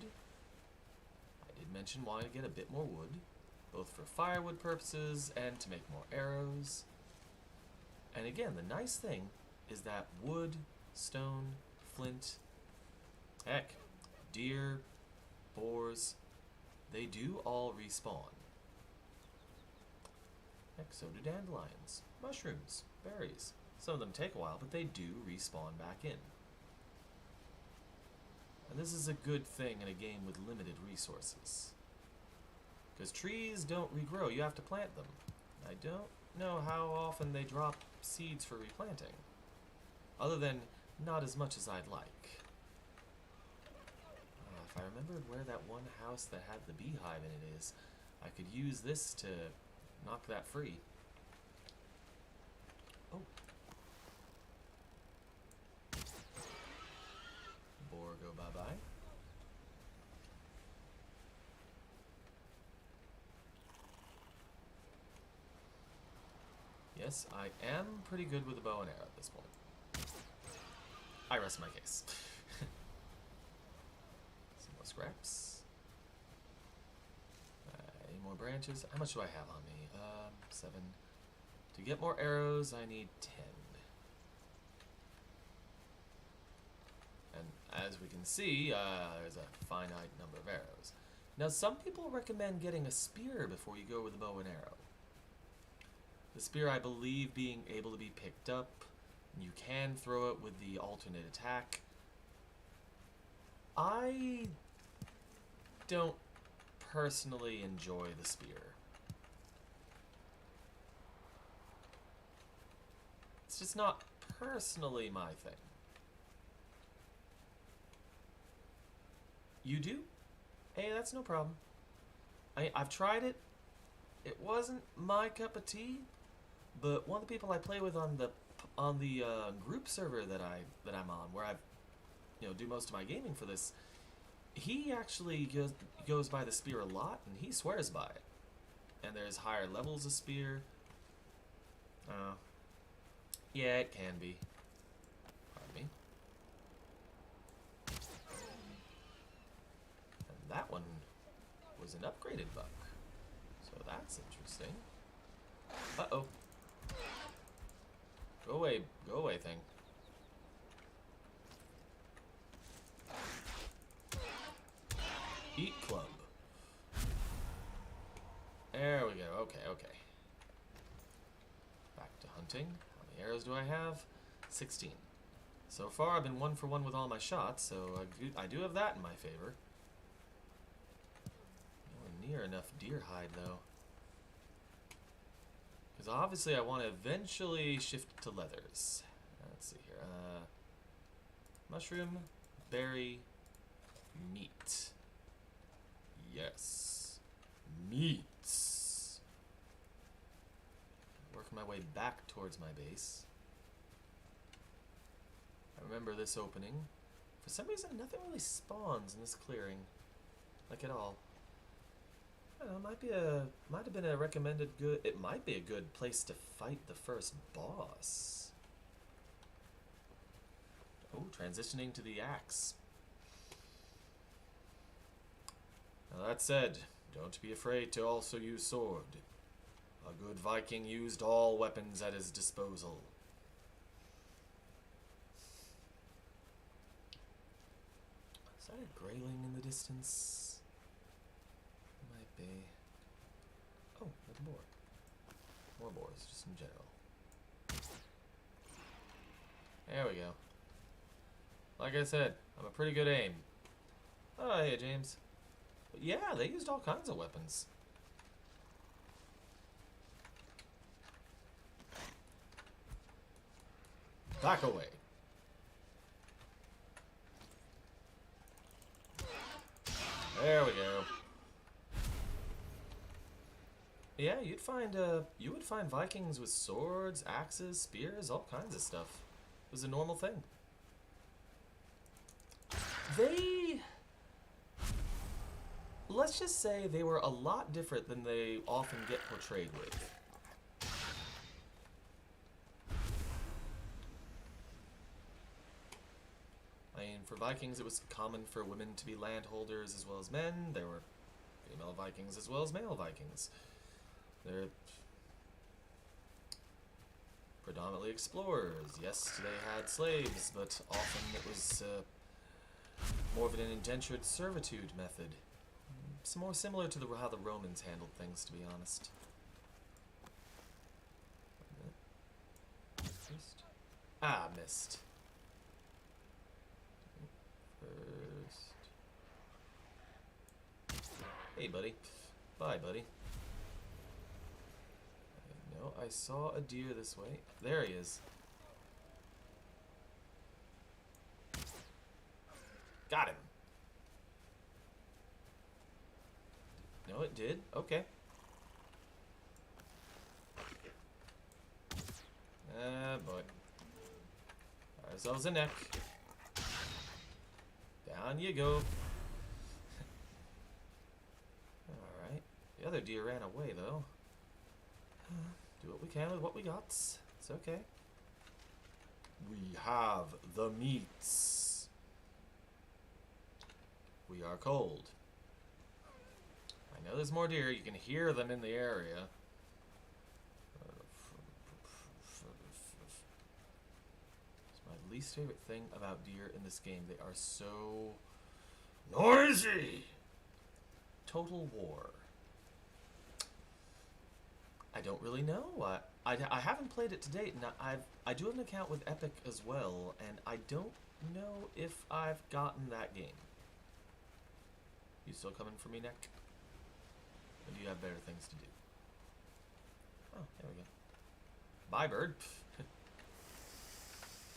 I did mention wanting to get a bit more wood, both for firewood purposes and to make more arrows. And again, the nice thing is that wood, stone, flint, heck, deer, boars, they do all respawn. Heck, so do dandelions, mushrooms, berries. Some of them take a while, but they do respawn back in. And this is a good thing in a game with limited resources. Because trees don't regrow, you have to plant them. I don't know how often they drop seeds for replanting. Other than not as much as I'd like. If I remembered where that one house that had the beehive in it is, I could use this to knock that free. Oh. Boar go bye-bye. Yes, I am pretty good with a bow and arrow at this point. I rest my case. Some more scraps. Any more branches? How much do I have on me? 7. To get more arrows, I need 10. And as we can see, there's a finite number of arrows. Now, some people recommend getting a spear before you go with a bow and arrow. The spear, I believe, being able to be picked up. You can throw it with the alternate attack. I don't personally enjoy the spear. It's just not personally my thing. You do? Hey, that's no problem. I've tried it. It wasn't my cup of tea, but one of the people I play with on the group server that I'm on, where I do most of my gaming for this, he actually goes by the spear a lot, and he swears by it. And there's higher levels of spear. Yeah, it can be. Pardon me. And that one was an upgraded buck. So that's interesting. Uh-oh. Go away thing. Eat club. There we go, okay. Back to hunting. How many arrows do I have? 16. So far I've been 1 for 1 with all my shots, so I do have that in my favor. Nowhere near enough deer hide though. Because obviously I want to eventually shift to leathers. Let's see here. Mushroom, berry, meat. Yes. Meats. Working my way back towards my base. I remember this opening. For some reason, nothing really spawns in this clearing. Like at all. I don't know, might have been a recommended good... It might be a good place to fight the first boss. Oh, transitioning to the axe. Now that said, don't be afraid to also use sword. A good Viking used all weapons at his disposal. Is that a grayling in the distance? Might be. Oh, there's a boar. More boars, just in general. There we go. Like I said, I'm a pretty good aim. Oh, hey, James. But yeah, they used all kinds of weapons. Back away. There we go. Yeah, you would find Vikings with swords, axes, spears, all kinds of stuff. It was a normal thing. Let's just say they were a lot different than they often get portrayed with. I mean, for Vikings, it was common for women to be landholders as well as men. There were female Vikings as well as male Vikings. They're predominantly explorers. Yes, they had slaves, but often it was more of an indentured servitude method. It's more similar to how the Romans handled things, to be honest. Ah, missed. First. Hey, buddy. Bye, buddy. No, I saw a deer this way. There he is. Got him. No, it did. Okay. Ah, boy. Ourselves a neck. Down you go. Alright. The other deer ran away, though. Do what we can with what we got. It's okay. We have the meats. We are cold. I know there's more deer. You can hear them in the area. It's my least favorite thing about deer in this game. They are so noisy. Total War. I don't really know. I haven't played it to date, and I do have an account with Epic as well, and I don't know if I've gotten that game. You still coming for me, Nick? Or do you have better things to do? Oh, there we go. Bye, bird.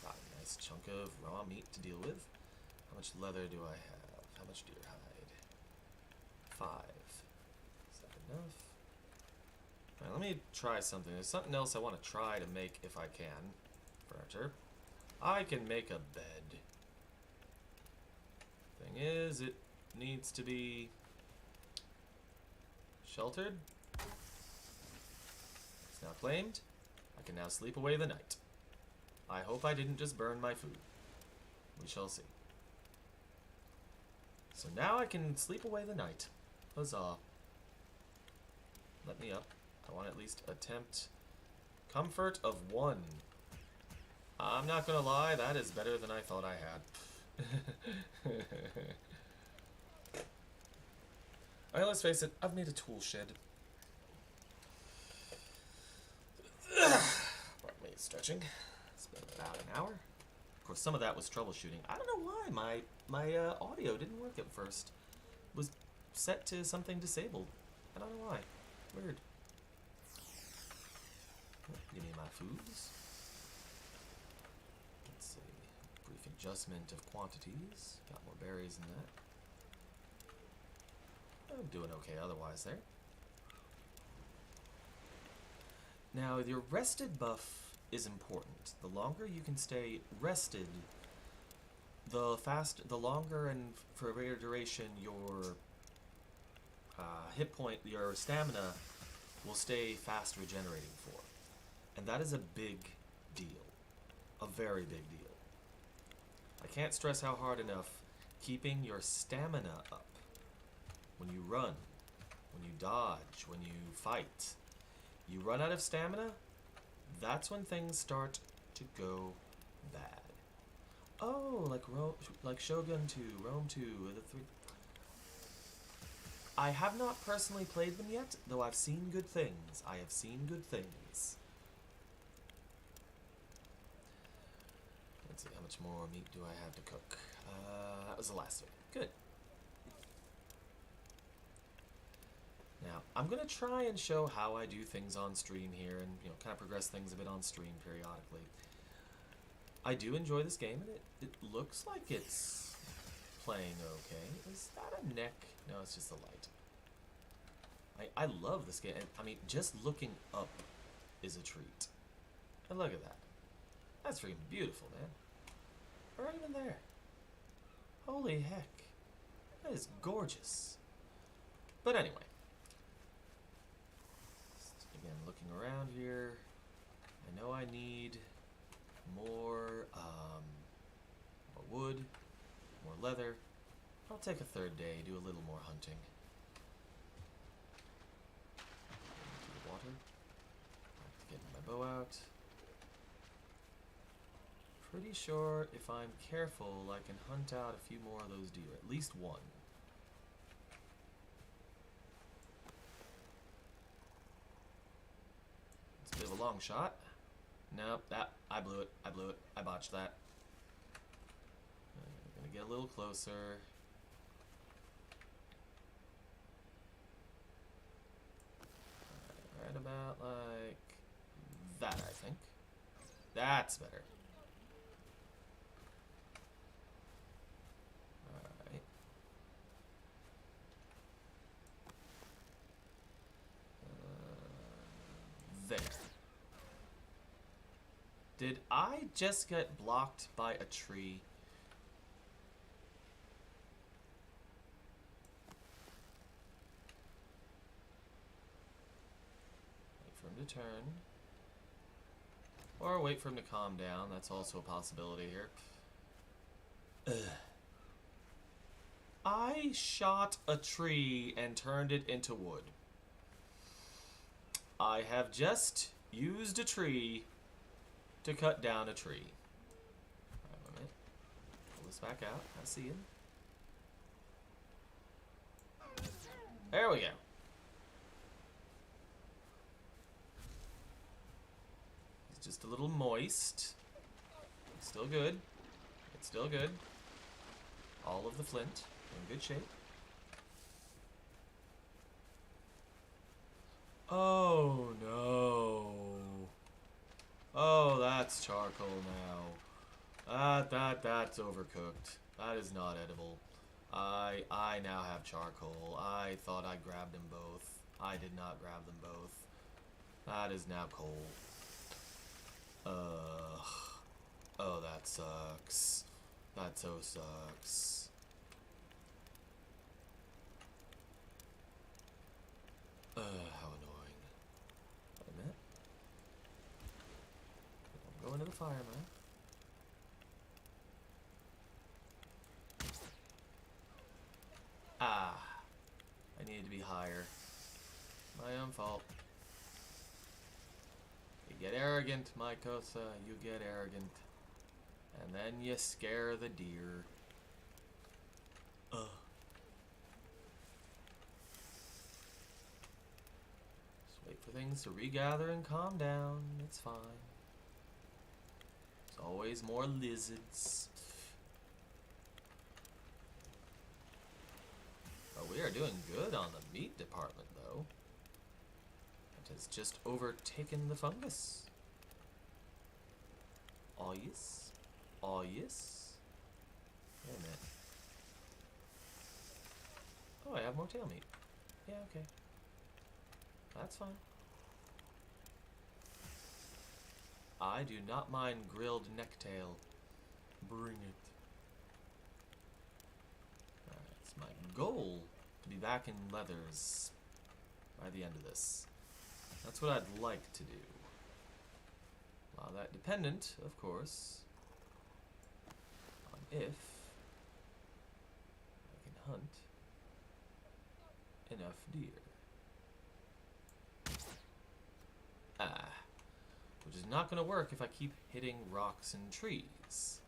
Got a nice chunk of raw meat to deal with. How much leather do I have? How much deer hide? 5. Is that enough? Alright, let me try something. There's something else I want to try to make if I can. Furniture. I can make a bed. Thing is, it needs to be sheltered. It's now claimed. I can now sleep away the night. I hope I didn't just burn my food. We shall see. So now I can sleep away the night. Huzzah. Let me up. I want to at least attempt comfort of 1. I'm not gonna lie, that is better than I thought I had. Alright, let's face it, I've made a tool shed. Pardon me, stretching. It's been about an hour. Of course, some of that was troubleshooting. I don't know why my audio didn't work at first. It was set to something disabled. I don't know why. Weird. Give me my foods. Let's see. Brief adjustment of quantities. Got more berries than that. I'm doing okay otherwise there. Now, your rested buff is important. The longer you can stay rested, the longer and for a greater duration your hit point, your stamina will stay fast regenerating for. And that is a big deal. A very big deal. I can't stress how hard enough keeping your stamina up. When you run, when you dodge, when you fight, you run out of stamina, that's when things start to go bad. Oh, like Shogun 2, Rome 2, the 3. I have not personally played them yet, though I've seen good things. I have seen good things. Let's see, how much more meat do I have to cook? That was the last of it. Good. Now, I'm going to try and show how I do things on stream here and, kind of progress things a bit on stream periodically. I do enjoy this game, and it looks like it's playing okay. Is that a neck? No, it's just a light. I love this game. I mean, just looking up is a treat. And look at that. That's freaking beautiful, man. We're not even there. Holy heck. That is gorgeous. But anyway. Just, again, looking around here. I know I need more wood, more leather. I'll take a third day, do a little more hunting. Into the water. Have to get my bow out. Pretty sure if I'm careful, I can hunt out a few more of those deer. At least one. It's a bit of a long shot. Nope, I blew it. I blew it. I botched that. I'm gonna get a little closer. Right about like that, I think. That's better. Alright. There. Did I just get blocked by a tree? Wait for him to turn. Or wait for him to calm down. That's also a possibility here. Ugh. I shot a tree and turned it into wood. I have just used a tree to cut down a tree. Alright, wait a minute. Pull this back out. I see him. There we go. He's just a little moist. It's still good. It's still good. All of the flint in good shape. Oh no. Oh, that's charcoal now. That's overcooked. That is not edible. I now have charcoal. I thought I grabbed them both. I did not grab them both. That is now coal. Oh, that sucks. That so sucks. How annoying. Wait a minute. Don't go into the fire, man. Ah. I needed to be higher. My own fault. You get arrogant, Mycosa. You get arrogant. And then you scare the deer. Ugh. Just wait for things to regather and calm down. It's fine. There's always more lizards. Oh, we are doing good on the meat department, though. It has just overtaken the fungus. Oh, yes. Oh, yes. Wait a minute. Oh, I have more tail meat. Yeah, okay. That's fine. I do not mind grilled necktail. Bring it. Alright, it's my goal to be back in leathers by the end of this. That's what I'd like to do. Well, that dependent, of course, on if I can hunt enough deer. Which is not going to work if I keep hitting rocks and trees.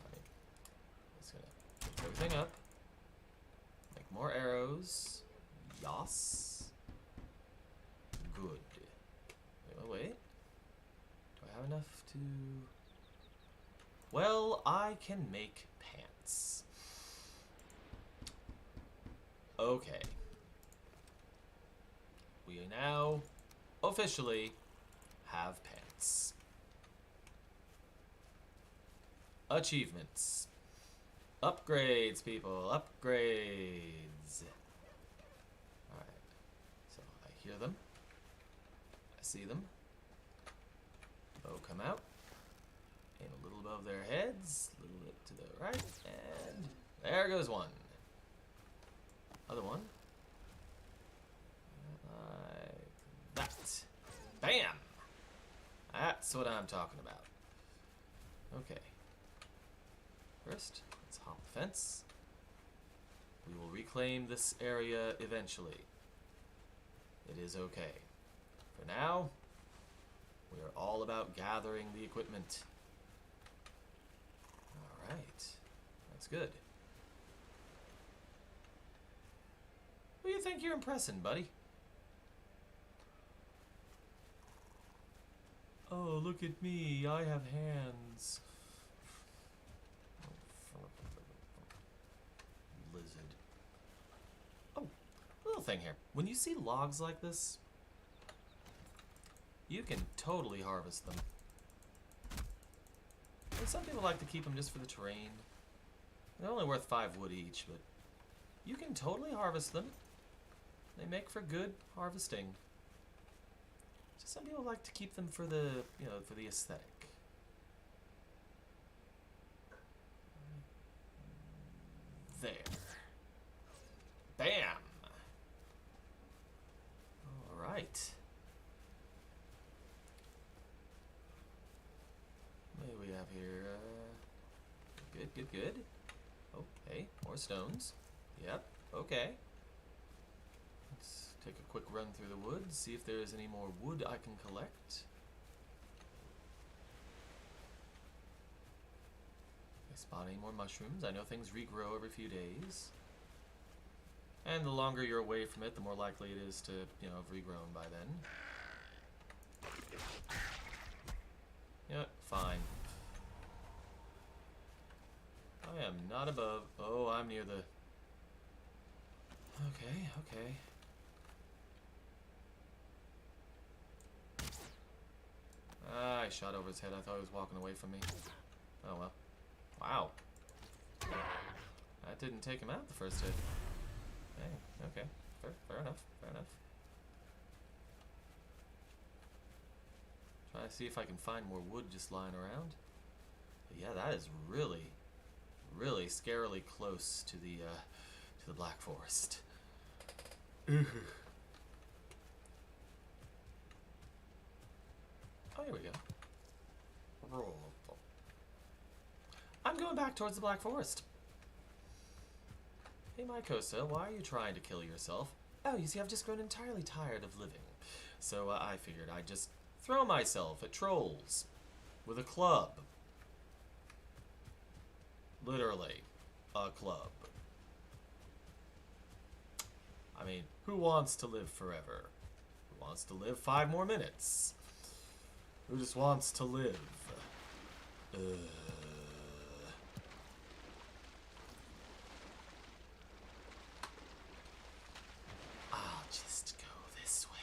Alright. Just going to pick everything up. Make more arrows. Yas. Good. Wait. Do I have enough to... Well, I can make pants. Okay. We now officially have pants. Achievements. Upgrades, people. Upgrades. Alright. So I hear them. I see them. Bow come out. Aim a little above their heads. A little bit to the right. And there goes one. Other one. Like that. Bam! That's what I'm talking about. Okay. First, let's hop the fence. We will reclaim this area eventually. It is okay. For now, we are all about gathering the equipment. Alright. That's good. Who do you think you're impressing, buddy? Oh, look at me. I have hands. Lizard. Oh, little thing here. When you see logs like this, you can totally harvest them. And some people like to keep them just for the terrain. They're only worth 5 wood each, but you can totally harvest them. They make for good harvesting. Just some people like to keep them for the, for the aesthetic. There. Bam! Alright. What do we have here? Good. Okay, more stones. Yep, okay. Let's take a quick run through the woods, see if there's any more wood I can collect. I spot any more mushrooms. I know things regrow every few days. And the longer you're away from it, the more likely it is to, have regrown by then. Yep, fine. I am not above. Oh, I'm near the... Okay. I shot over his head. I thought he was walking away from me. Oh well. Wow. That didn't take him out the first hit. Dang, okay. Fair enough. Trying to see if I can find more wood just lying around. But yeah, that is really scarily close to the Black Forest. Oh, here we go. I'm going back towards the Black Forest. Hey, Mycosa, why are you trying to kill yourself? Oh, you see, I've just grown entirely tired of living. So I figured I'd just throw myself at trolls with a club. Literally, a club. I mean, who wants to live forever? Who wants to live 5 more minutes? Who just wants to live? I'll just go this way.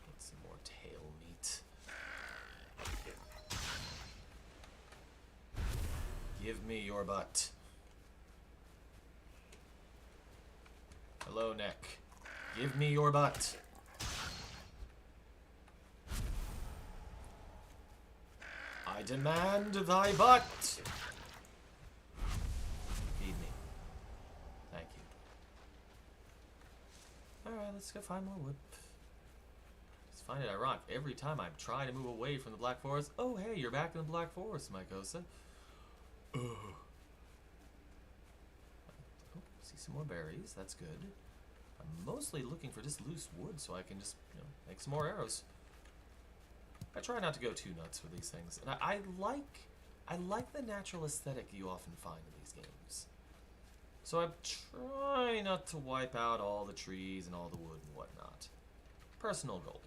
Get some more tail meat. Give me your butt. Hello, neck. Give me your butt. I demand thy butt. Feed me. Thank you. Alright, let's go find more wood. Just find it ironic. Every time I try to move away from the Black Forest, oh hey, you're back in the Black Forest, Mycosa. Oh, see some more berries. That's good. I'm mostly looking for just loose wood so I can just, make some more arrows. I try not to go too nuts with these things, and I like the natural aesthetic you often find in these games. So I'm trying not to wipe out all the trees and all the wood and whatnot. Personal goal.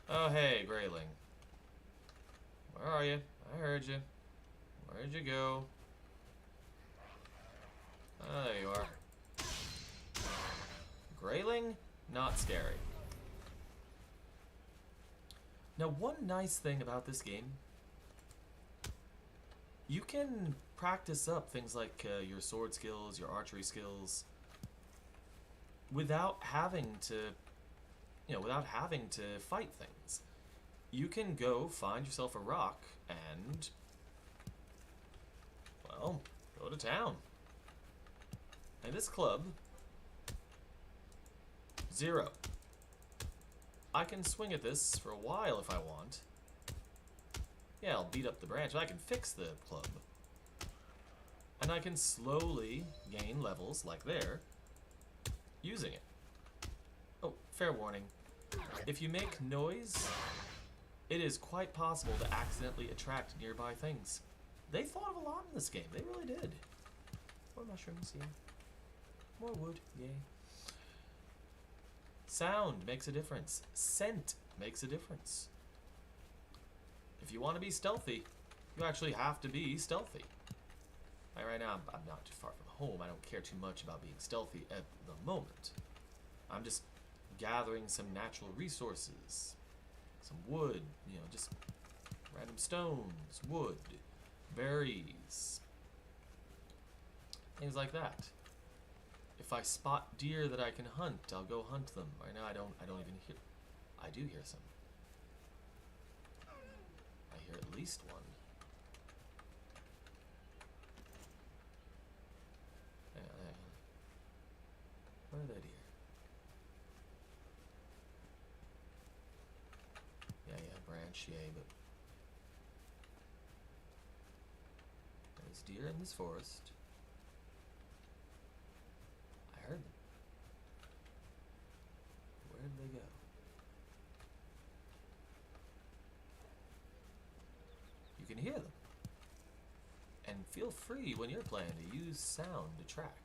Oh hey, Grayling. Where are you? I heard you. Where'd you go? Oh, there you are. Grayling? Not scary. Now, one nice thing about this game, you can practice up things like your sword skills, your archery skills, without having to, without having to fight things. You can go find yourself a rock and, well, go to town. And this club, 0. I can swing at this for a while if I want. Yeah, I'll beat up the branch, but I can fix the club. And I can slowly gain levels, like there, using it. Oh, fair warning. If you make noise, it is quite possible to accidentally attract nearby things. They thought of a lot in this game. They really did. More mushrooms, yeah. More wood, yay. Sound makes a difference. Scent makes a difference. If you want to be stealthy, you actually have to be stealthy. Like right now, I'm not too far from home. I don't care too much about being stealthy at the moment. I'm just gathering some natural resources. Some wood, just random stones, wood, berries, things like that. If I spot deer that I can hunt, I'll go hunt them. Right now I don't even hear. I do hear some. I hear at least one. Hang on. Where are the deer? Yeah, branch, yay, but there's deer in this forest. I heard them. Where did they go? You can hear them. And feel free when you're playing to use sound to track.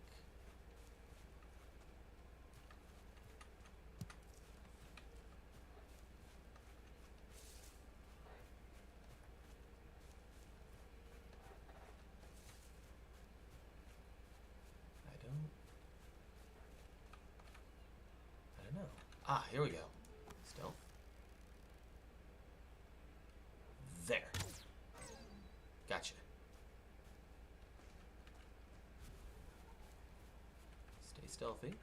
I don't know. Ah, here we go. Stealth. There. Gotcha. Stay stealthy.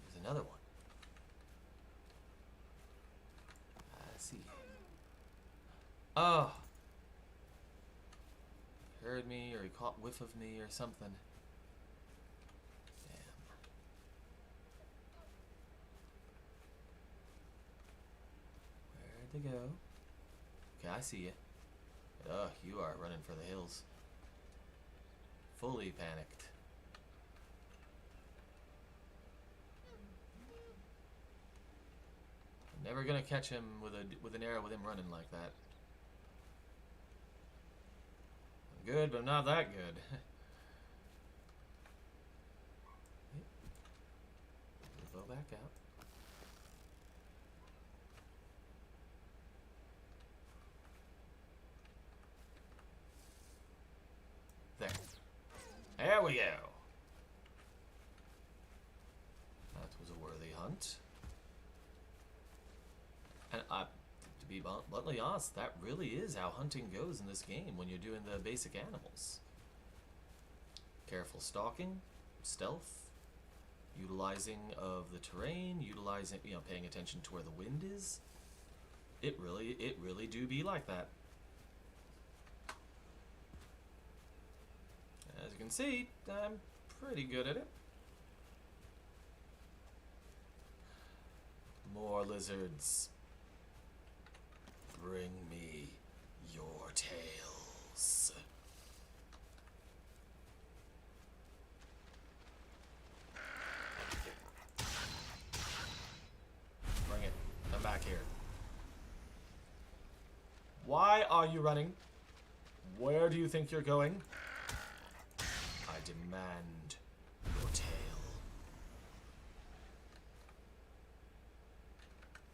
There's another one. I see. Oh. He heard me, or he caught whiff of me, or something. To go. Okay, I see you. Ugh, you are running for the hills. Fully panicked. I'm never gonna catch him with an arrow with him running like that. I'm good, but I'm not that good. Go back out. There we go. That was a worthy hunt. And to be bluntly honest, that really is how hunting goes in this game when you're doing the basic animals. Careful stalking, stealth, utilizing of the terrain, utilizing, paying attention to where the wind is. It really do be like that. As you can see, I'm pretty good at it. More lizards. Bring me your tails. Bring it. Come back here. Why are you running? Where do you think you're going? I demand your tail.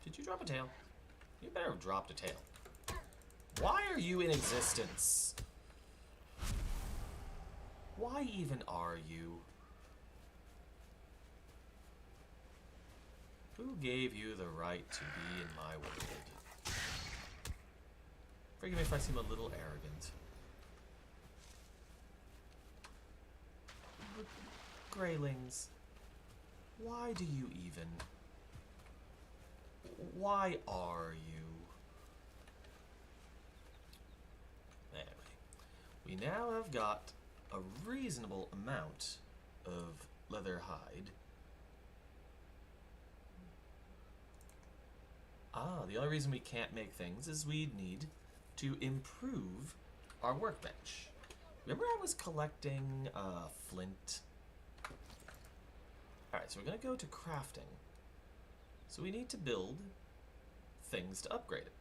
Did you drop a tail? You better have dropped a tail. Why are you in existence? Why even are you? Who gave you the right to be in my world? Forgive me if I seem a little arrogant. But, Greylings, why do you even? Why are you? Anyway, we now have got a reasonable amount of leather hide. The only reason we can't make things is we need to improve our workbench. Remember I was collecting flint? Alright, so we're going to go to crafting. So we need to build things to upgrade it.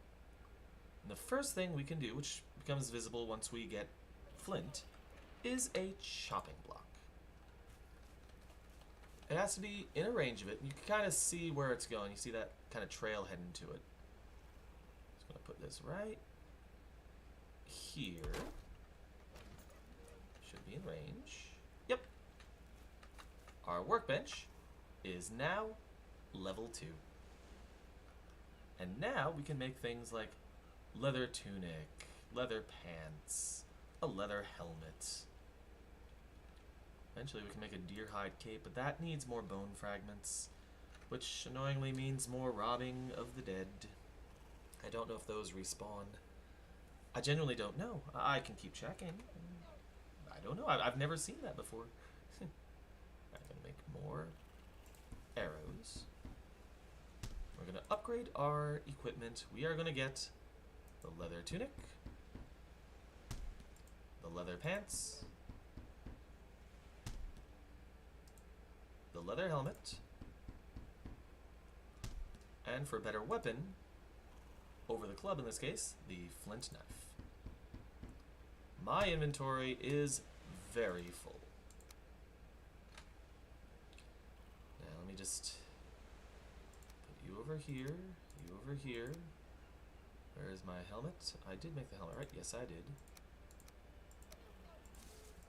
And the first thing we can do, which becomes visible once we get flint, is a chopping block. It has to be in a range of it, and you can kind of see where it's going. You see that kind of trail heading to it. Just going to put this right here. Should be in range. Yep. Our workbench is now level 2. And now we can make things like leather tunic, leather pants, a leather helmet. Eventually we can make a deer hide cape, but that needs more bone fragments, which annoyingly means more robbing of the dead. I don't know if those respawn. I genuinely don't know. I can keep checking. I don't know. I've never seen that before. I'm going to make more arrows. We're going to upgrade our equipment. We are going to get the leather tunic, the leather pants, the leather helmet, and for a better weapon, over the club in this case, the flint knife. My inventory is very full. Now let me just put you over here, you over here. Where is my helmet? I did make the helmet, right? Yes, I did.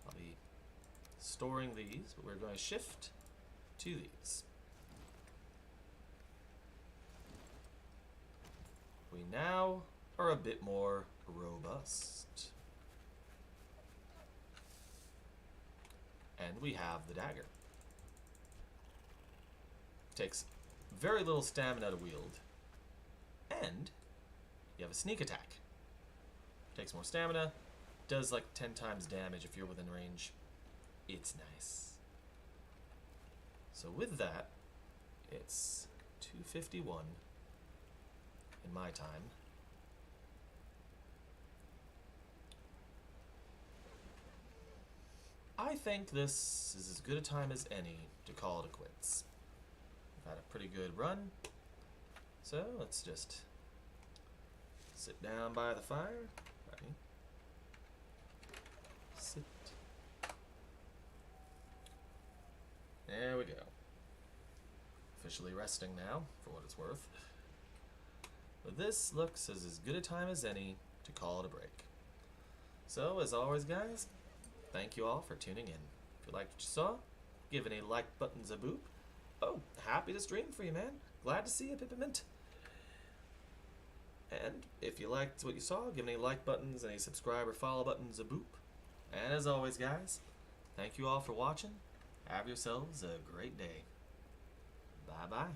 I'll be storing these, but we're going to shift to these. We now are a bit more robust. And we have the dagger. Takes very little stamina to wield. And you have a sneak attack. Takes more stamina. Does like 10 times damage if you're within range. It's nice. So with that, it's 251 in my time. I think this is as good a time as any to call it a quits. We've had a pretty good run, so let's just sit down by the fire. Ready? Sit. There we go. Officially resting now, for what it's worth. But this looks as good a time as any to call it a break. So, as always, guys, thank you all for tuning in. If you liked what you saw, give any like buttons a boop. Oh, happy to stream for you, man. Glad to see you, Pippermint. And if you liked what you saw, give any like buttons, any subscribe or follow buttons a boop. And as always, guys, thank you all for watching. Have yourselves a great day. Bye-bye.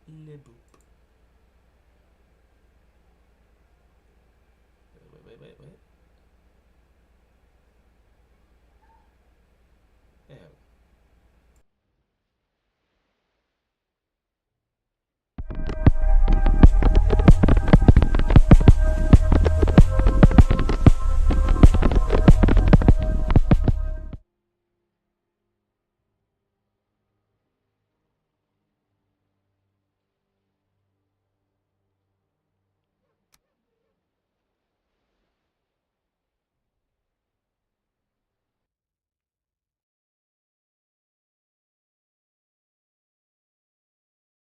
Le boop.